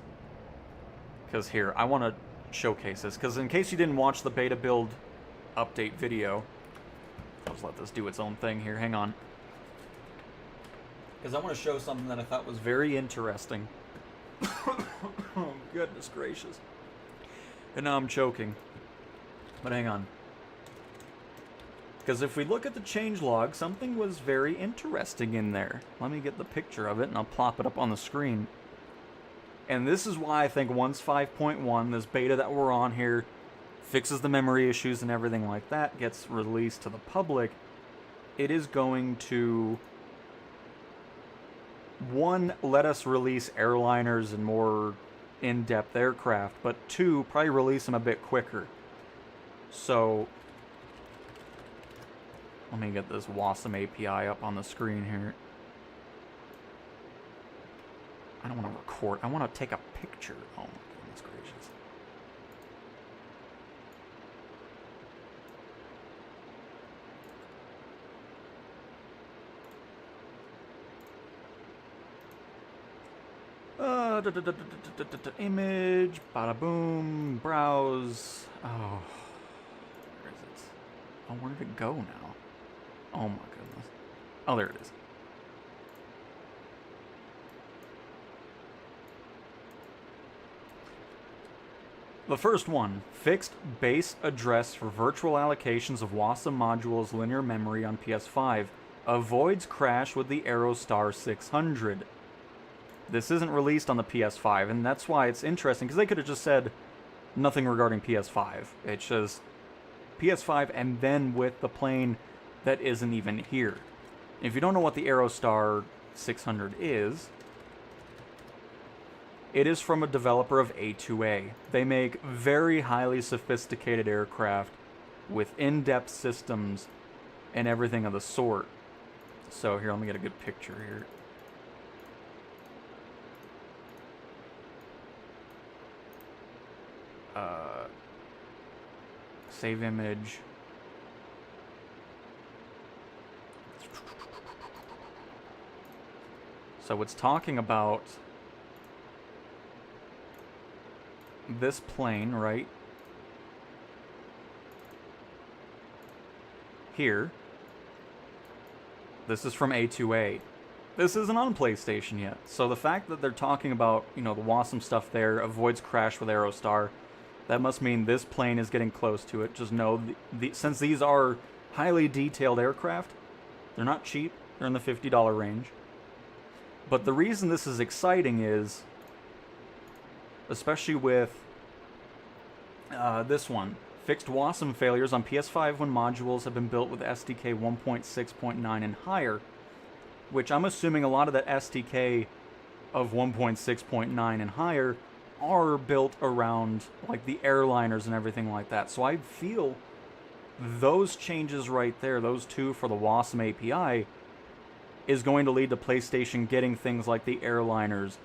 Because here, I want to showcase this. Because in case you didn't watch the beta build update video, I'll just let this do its own thing here. Hang on. Because I want to show something that I thought was very interesting. Oh, goodness gracious. And now I'm choking. But hang on. Because if we look at the changelog, something was very interesting in there. Let me get the picture of it and I'll plop it up on the screen. And this is why I think once 5.1, this beta that we're on here, fixes the memory issues and everything like that, gets released to the public, it is going to... One, let us release airliners and more in-depth aircraft, but two, probably release them a bit quicker. So, let me get this WASM API up on the screen here. I don't want to record, I want to take a picture. Oh my goodness gracious. Image, bada boom, browse. Oh, where is it? Oh, where did it go now? Oh my goodness. Oh, there it is. The first one, fixed base address for virtual allocations of WASM modules linear memory on PS5. Avoids crash with the Aerostar 600. This isn't released on the PS5, and that's why it's interesting, because they could have just said nothing regarding PS5. It's just PS5 and then with the plane that isn't even here. If you don't know what the Aerostar 600 is, it is from a developer of A2A. They make very highly sophisticated aircraft with in-depth systems and everything of the sort. So here, let me get a good picture here. Save image. So it's talking about this plane right here. This is from A2A. This isn't on PlayStation yet. So the fact that they're talking about, you know, the WASM stuff there, avoids crash with Aerostar, that must mean this plane is getting close to it. Just know, since these are highly detailed aircraft, they're not cheap. They're in the $50 range. But the reason this is exciting is, especially with this one, fixed WASM failures on PS5 when modules have been built with SDK 1.6.9 and higher, which I'm assuming a lot of that SDK of 1.6.9 and higher are built around like the airliners and everything like that. So I feel those changes right there, those two for the WASM API, is going to lead to PlayStation getting things like the airliners,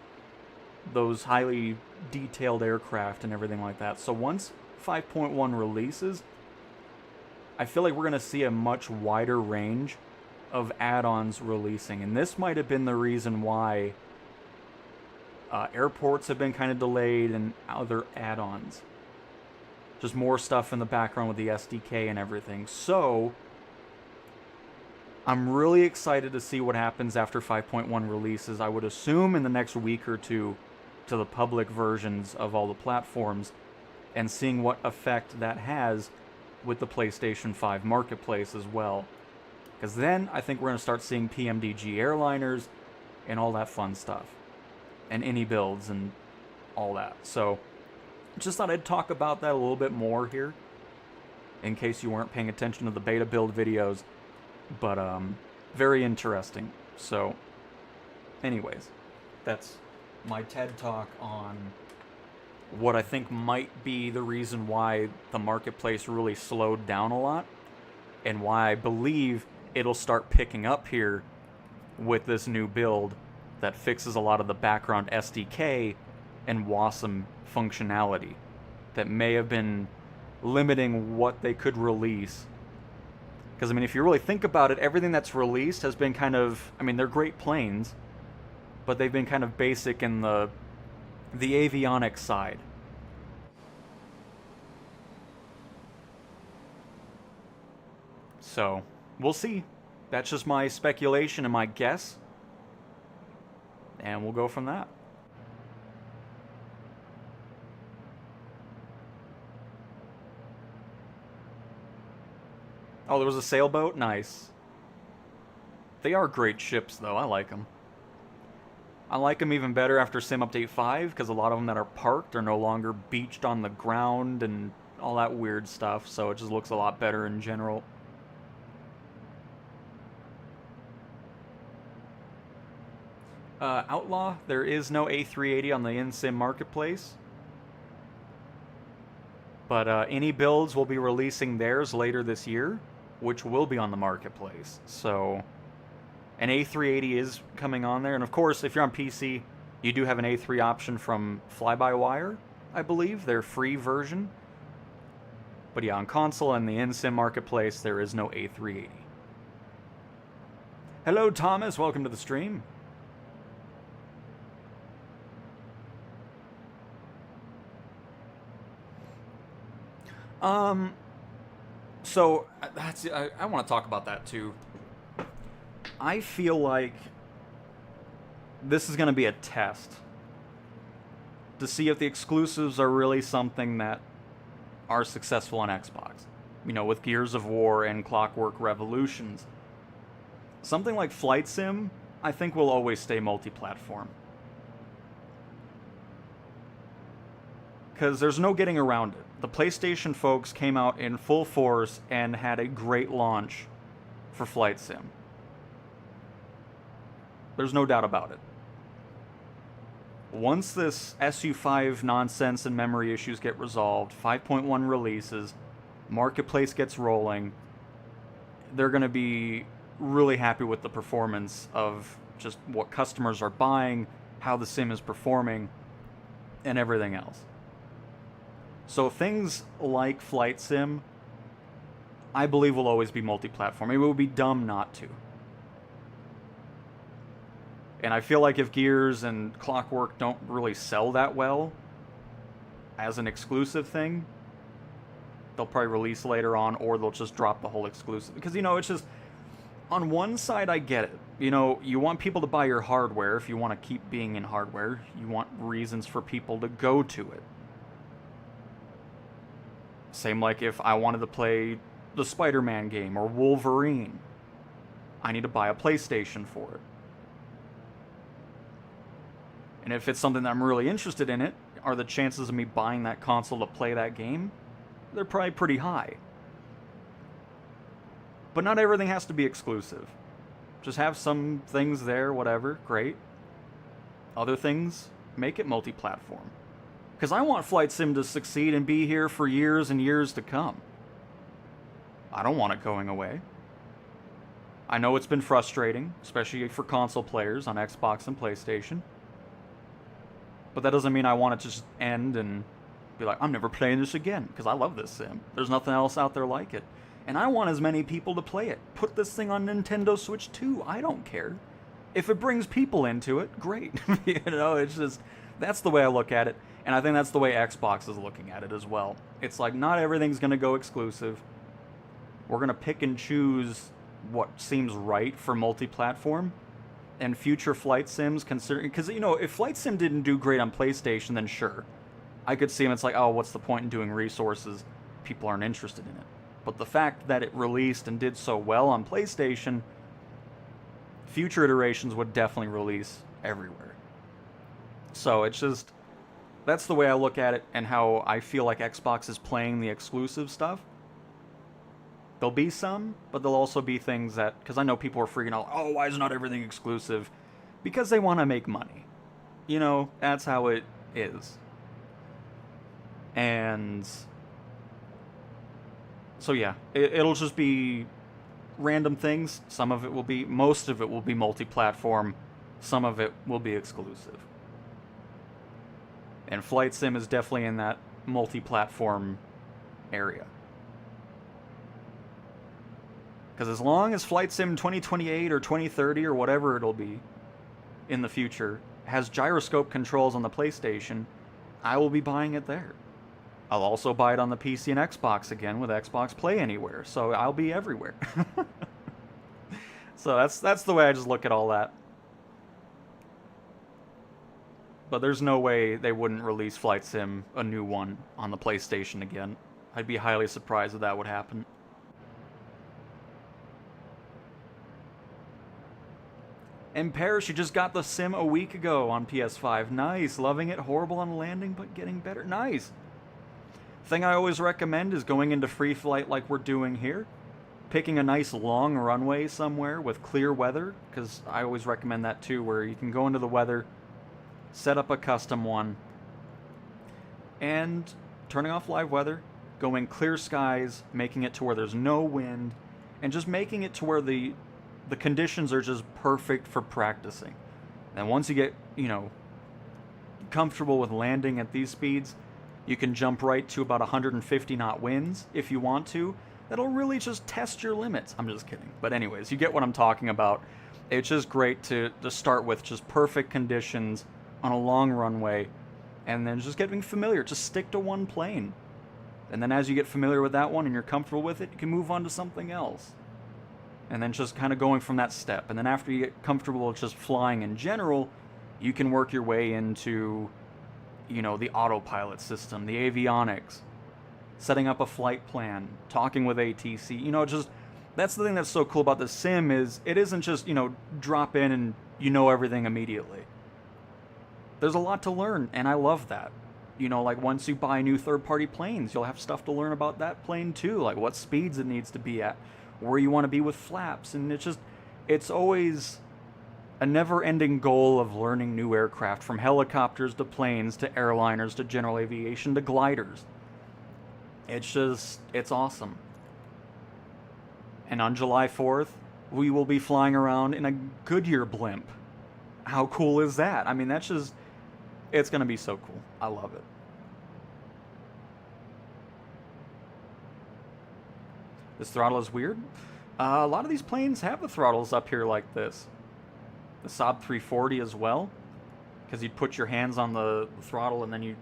those highly detailed aircraft and everything like that. So once 5.1 releases, I feel like we're going to see a much wider range of add-ons releasing. And this might have been the reason why airports have been kind of delayed and other add-ons. Just more stuff in the background with the SDK and everything. So I'm really excited to see what happens after 5.1 releases. I would assume in the next week or two to the public versions of all the platforms, and seeing what effect that has with the PlayStation 5 marketplace as well. Because then I think we're going to start seeing PMDG airliners and all that fun stuff. And any builds and all that. So just thought I'd talk about that a little bit more here, in case you weren't paying attention to the beta build videos. But very interesting. So anyways, that's my TED Talk on what I think might be the reason why the marketplace really slowed down a lot, and why I believe it'll start picking up here with this new build that fixes a lot of the background SDK and WASM functionality that may have been limiting what they could release. Because, I mean, if you really think about it, everything that's released has been kind of, I mean, they're great planes, but they've been kind of basic in the avionics side. So, we'll see. That's just my speculation and my guess. And we'll go from that. Oh, there was a sailboat? Nice. They are great ships, though. I like them. I like them even better after Sim Update 5, because a lot of them that are parked are no longer beached on the ground and all that weird stuff, so it just looks a lot better in general. Outlaw, there is no A380 on the in-sim marketplace. But any builds will be releasing theirs later this year, which will be on the marketplace. So an A380 is coming on there. And of course, if you're on PC, you do have an A3 option from Fly-by-Wire, I believe, their free version. But yeah, on console and the in-sim marketplace, there is no A380. Hello, Thomas. Welcome to the stream. So I want to talk about that too. I feel like this is going to be a test to see if the exclusives are really something that are successful on Xbox. You know, with Gears of War and Clockwork Revolutions. Something like Flight Sim, I think will always stay multi-platform. Because there's no getting around it. The PlayStation folks came out in full force and had a great launch for Flight Sim. There's no doubt about it. Once this SU5 nonsense and memory issues get resolved, 5.1 releases, Marketplace gets rolling, they're going to be really happy with the performance of just what customers are buying, how the sim is performing, and everything else. So things like Flight Sim, I believe will always be multi-platform. It would be dumb not to. And I feel like if Gears and Clockwork don't really sell that well as an exclusive thing, they'll probably release later on, or they'll just drop the whole exclusive. Because, you know, it's just, on one side, I get it. You know, you want people to buy your hardware. If you want to keep being in hardware, you want reasons for people to go to it. Same like if I wanted to play the Spider-Man game or Wolverine, I need to buy a PlayStation for it. And if it's something that I'm really interested in it, are the chances of me buying that console to play that game? They're probably pretty high. But not everything has to be exclusive. Just have some things there, whatever, great. Other things, make it multi-platform. Because I want Flight Sim to succeed and be here for years and years to come. I don't want it going away. I know it's been frustrating, especially for console players on Xbox and PlayStation. But that doesn't mean I want it to just end and be like, I'm never playing this again, because I love this sim. There's nothing else out there like it. And I want as many people to play it. Put this thing on Nintendo Switch 2. I don't care. If it brings people into it, great. You know, it's just, that's the way I look at it. And I think that's the way Xbox is looking at it as well. It's like, not everything's going to go exclusive. We're going to pick and choose what seems right for multi-platform. And future Flight Sims, considering, because, you know, if Flight Sim didn't do great on PlayStation, then sure. I could see him, it's like, oh, what's the point in doing resources? People aren't interested in it. But the fact that it released and did so well on PlayStation, future iterations would definitely release everywhere. So it's just, that's the way I look at it and how I feel like Xbox is playing the exclusive stuff. There'll be some, but there'll also be things that, because I know people are freaking out, oh, why is not everything exclusive? Because they want to make money. You know, that's how it is. And so yeah, it'll just be random things. Some of it will be, most of it will be multi-platform. Some of it will be exclusive. And Flight Sim is definitely in that multi-platform area. Because as long as Flight Sim 2028 or 2030 or whatever it'll be in the future has gyroscope controls on the PlayStation, I will be buying it there. I'll also buy it on the PC and Xbox again with Xbox Play Anywhere, so I'll be everywhere. So that's the way I just look at all that. But there's no way they wouldn't release Flight Sim, a new one, on the PlayStation again. I'd be highly surprised if that would happen. And Paris, you just got the sim a week ago on PS5. Nice. Loving it. Horrible on landing, but getting better. Nice. Thing I always recommend is going into free flight like we're doing here. Picking a nice long runway somewhere with clear weather, because I always recommend that too, where you can go into the weather, set up a custom one, and turning off live weather, going clear skies, making it to where there's no wind, and just making it to where the conditions are just perfect for practicing. And once you get, you know, comfortable with landing at these speeds, you can jump right to about 150 knot winds if you want to. That'll really just test your limits. I'm just kidding. But anyways, you get what I'm talking about. It's just great to start with just perfect conditions on a long runway, and then just getting familiar. Just stick to one plane. And then as you get familiar with that one and you're comfortable with it, you can move on to something else. And then just kind of going from that step. And then after you get comfortable with just flying in general, you can work your way into, you know, the autopilot system, the avionics, setting up a flight plan, talking with ATC. You know, just, that's the thing that's so cool about the sim is it isn't just, you know, drop in and you know everything immediately. There's a lot to learn, and I love that. You know, like once you buy new third-party planes, you'll have stuff to learn about that plane too, like what speeds it needs to be at, where you want to be with flaps, and it's always a never-ending goal of learning new aircraft, from helicopters to planes to airliners to general aviation to gliders. It's awesome. And on July 4th, we will be flying around in a Goodyear blimp. How cool is that? I mean, it's gonna be so cool. I love it. This throttle is weird. A lot of these planes have the throttles up here like this. The Saab 340 as well, because you'd put your hands on the throttle and then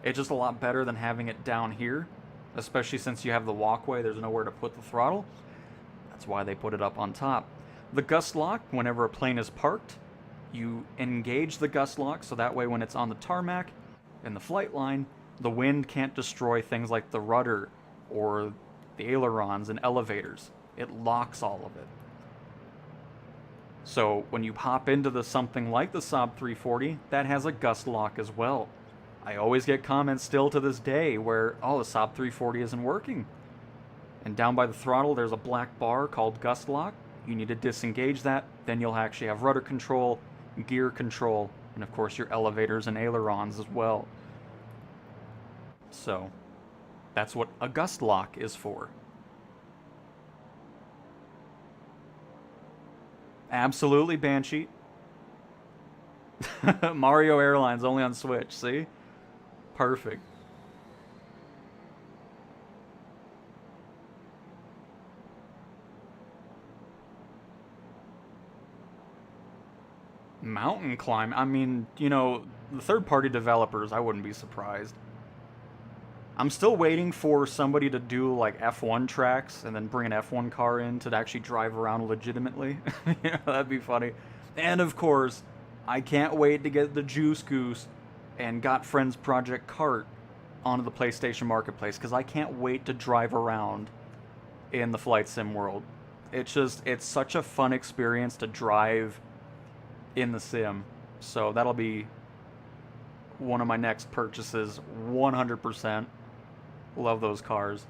it's just a lot better than having it down here, especially since you have the walkway, there's nowhere to put the throttle. That's why they put it up on top. The gust lock, whenever a plane is parked, you engage the gust lock so that way when it's on the tarmac in the flight line, the wind can't destroy things like the rudder or the ailerons and elevators. It locks all of it. So when you hop into something like the Saab 340, that has a gust lock as well. I always get comments still to this day where, oh, the Saab 340 isn't working. And down by the throttle, there's a black bar called gust lock. You need to disengage that, then you'll actually have rudder control, gear control, and of course your elevators and ailerons as well. So, that's what a gust lock is for. Absolutely, Banshee. Mario Airlines only on Switch, see? Perfect. Mountain climb. I mean, you know, the third-party developers, I wouldn't be surprised. I'm still waiting for somebody to do like F1 tracks and then bring an F1 car in to actually drive around legitimately. You know, that'd be funny. And of course, I can't wait to get the Juice Goose and Got Friends Project Cart onto the PlayStation Marketplace, because I can't wait to drive around in the flight sim world. It's such a fun experience to drive in the sim. So that'll be one of my next purchases, 100%. Love those cars.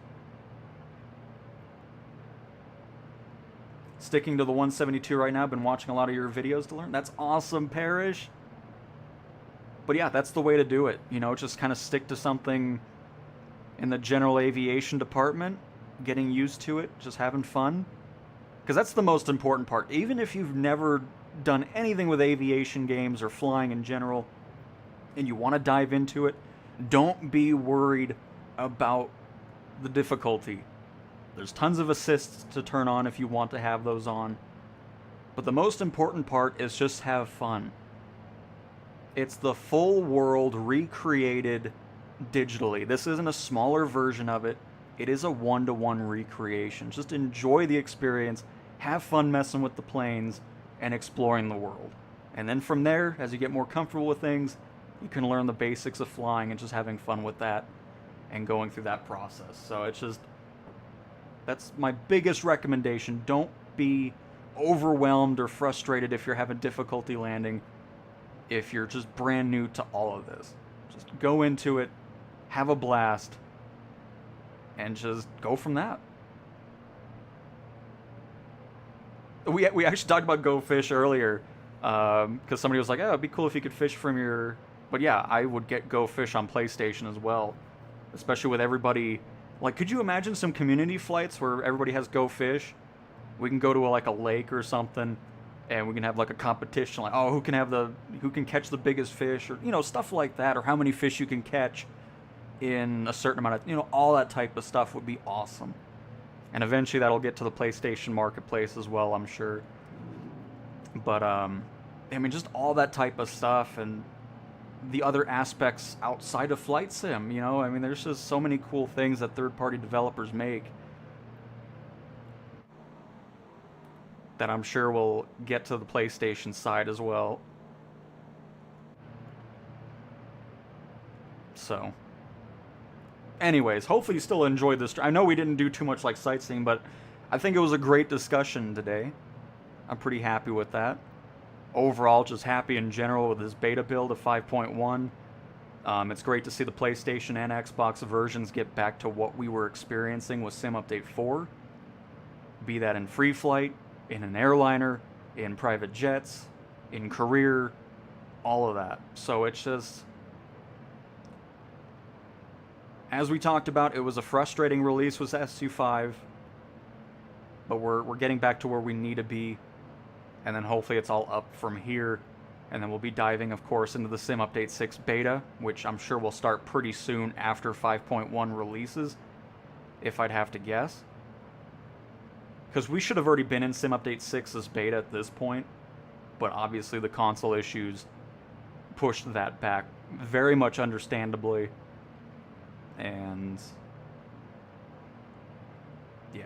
Sticking to the 172 right now. Been watching a lot of your videos to learn. That's awesome, Parrish. But yeah, that's the way to do it. You know, just kind of stick to something in the general aviation department, getting used to it, just having fun. Because that's the most important part. Even if you've never done anything with aviation games or flying in general, and you want to dive into it, don't be worried about the difficulty. There's tons of assists to turn on if you want to have those on. But the most important part is just have fun. It's the full world recreated digitally. This isn't a smaller version of it. It is a one-to-one recreation. Just enjoy the experience, have fun messing with the planes, and exploring the world. And then from there, as you get more comfortable with things, you can learn the basics of flying and just having fun with that and going through that process. So it's just, that's my biggest recommendation. Don't be overwhelmed or frustrated if you're having difficulty landing, if you're just brand new to all of this. Just go into it, have a blast, and just go from that. We actually talked about Go Fish earlier, because somebody was like, oh, it'd be cool if you could fish from your... But yeah, I would get Go Fish on PlayStation as well, especially with everybody. Like, could you imagine some community flights where everybody has Go Fish? We can go to like a lake or something, and we can have like a competition, like, oh, who can catch the biggest fish, or, you know, stuff like that, or how many fish you can catch in a certain amount of, you know, all that type of stuff would be awesome. And eventually that'll get to the PlayStation Marketplace as well, I'm sure. But I mean, just all that type of stuff, and the other aspects outside of flight sim. You know, I mean, there's just so many cool things that third-party developers make that I'm sure will get to the PlayStation side as well. So, anyways, hopefully you still enjoyed this. I know we didn't do too much like sightseeing, but I think it was a great discussion today. I'm pretty happy with that. Overall, just happy in general with this beta build of 5.1. It's great to see the PlayStation and Xbox versions get back to what we were experiencing with Sim Update 4. Be that in free flight, in an airliner, in private jets, in career, all of that. So it's just, as we talked about, it was a frustrating release with SU5, but we're getting back to where we need to be, and then hopefully it's all up from here, and then we'll be diving, of course, into the Sim Update 6 beta, which I'm sure will start pretty soon after 5.1 releases, if I'd have to guess. Because we should have already been in Sim Update 6's beta at this point, but obviously the console issues pushed that back very much understandably, and yeah.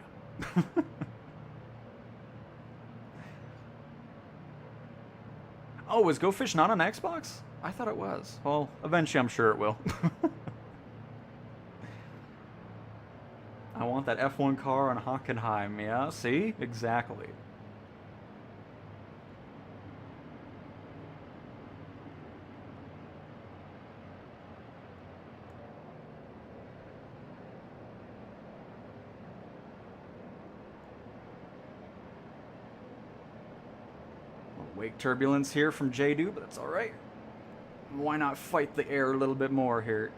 Oh, is Go Fish not on Xbox? I thought it was. Well, eventually I'm sure it will. I want that F1 car on Hockenheim, yeah? See? Exactly. Wake turbulence here from J-Do, but that's alright. Why not fight the air a little bit more here?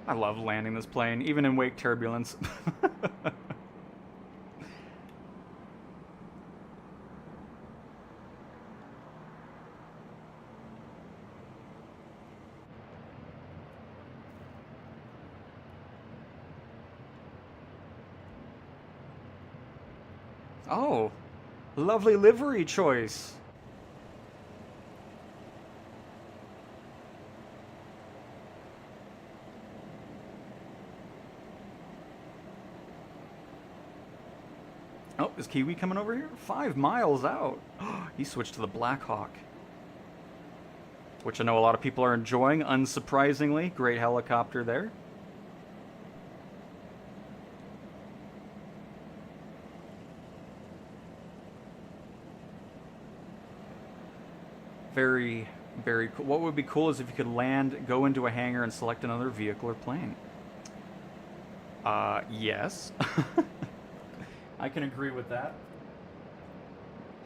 I love landing this plane, even in wake turbulence. Oh, lovely livery choice. Oh, is Kiwi coming over here? 5 miles out. He switched to the Blackhawk, which I know a lot of people are enjoying, unsurprisingly. Great helicopter there. Very, very cool. What would be cool is if you could land, go into a hangar, and select another vehicle or plane. Yes. I can agree with that.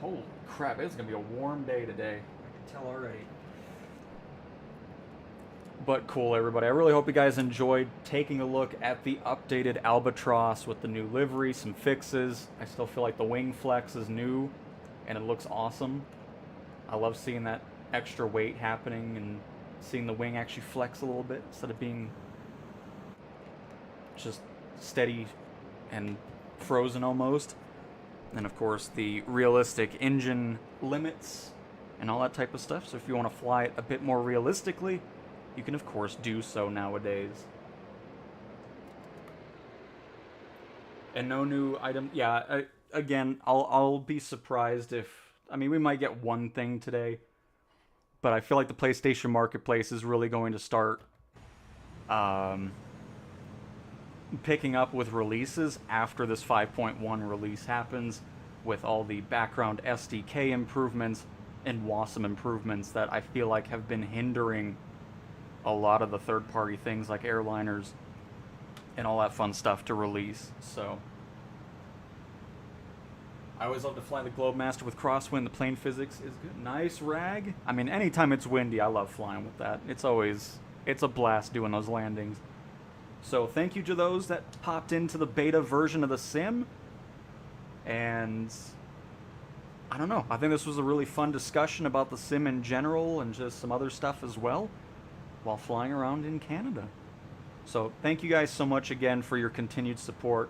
Holy crap, it's gonna be a warm day today. I can tell already. But cool, everybody. I really hope you guys enjoyed taking a look at the updated Albatross with the new livery, some fixes. I still feel like the wing flex is new, and it looks awesome. I love seeing that extra weight happening and seeing the wing actually flex a little bit instead of being just steady and frozen almost. And of course the realistic engine limits and all that type of stuff. So if you want to fly it a bit more realistically, you can of course do so nowadays. And no new item. Yeah, again, I'll be surprised if, I mean, we might get one thing today, but I feel like the PlayStation Marketplace is really going to start picking up with releases after this 5.1 release happens, with all the background SDK improvements and WASM improvements that I feel like have been hindering a lot of the third-party things like airliners and all that fun stuff to release. So I always love to fly the Globemaster with crosswind. The plane physics is good. Nice rag. I mean, anytime it's windy, I love flying with that. It's a blast doing those landings. So thank you to those that popped into the beta version of the sim. And I don't know. I think this was a really fun discussion about the sim in general and just some other stuff as well while flying around in Canada. So thank you guys so much again for your continued support.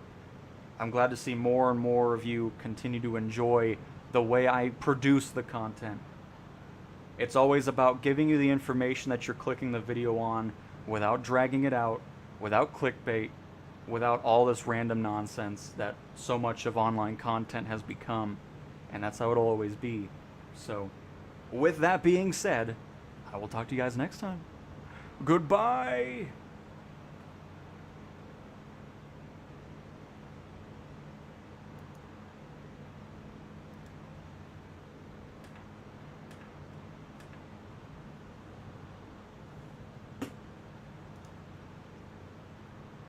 I'm glad to see more and more of you continue to enjoy the way I produce the content. It's always about giving you the information that you're clicking the video on without dragging it out, without clickbait, without all this random nonsense that so much of online content has become. And that's how it'll always be. So, with that being said, I will talk to you guys next time. Goodbye!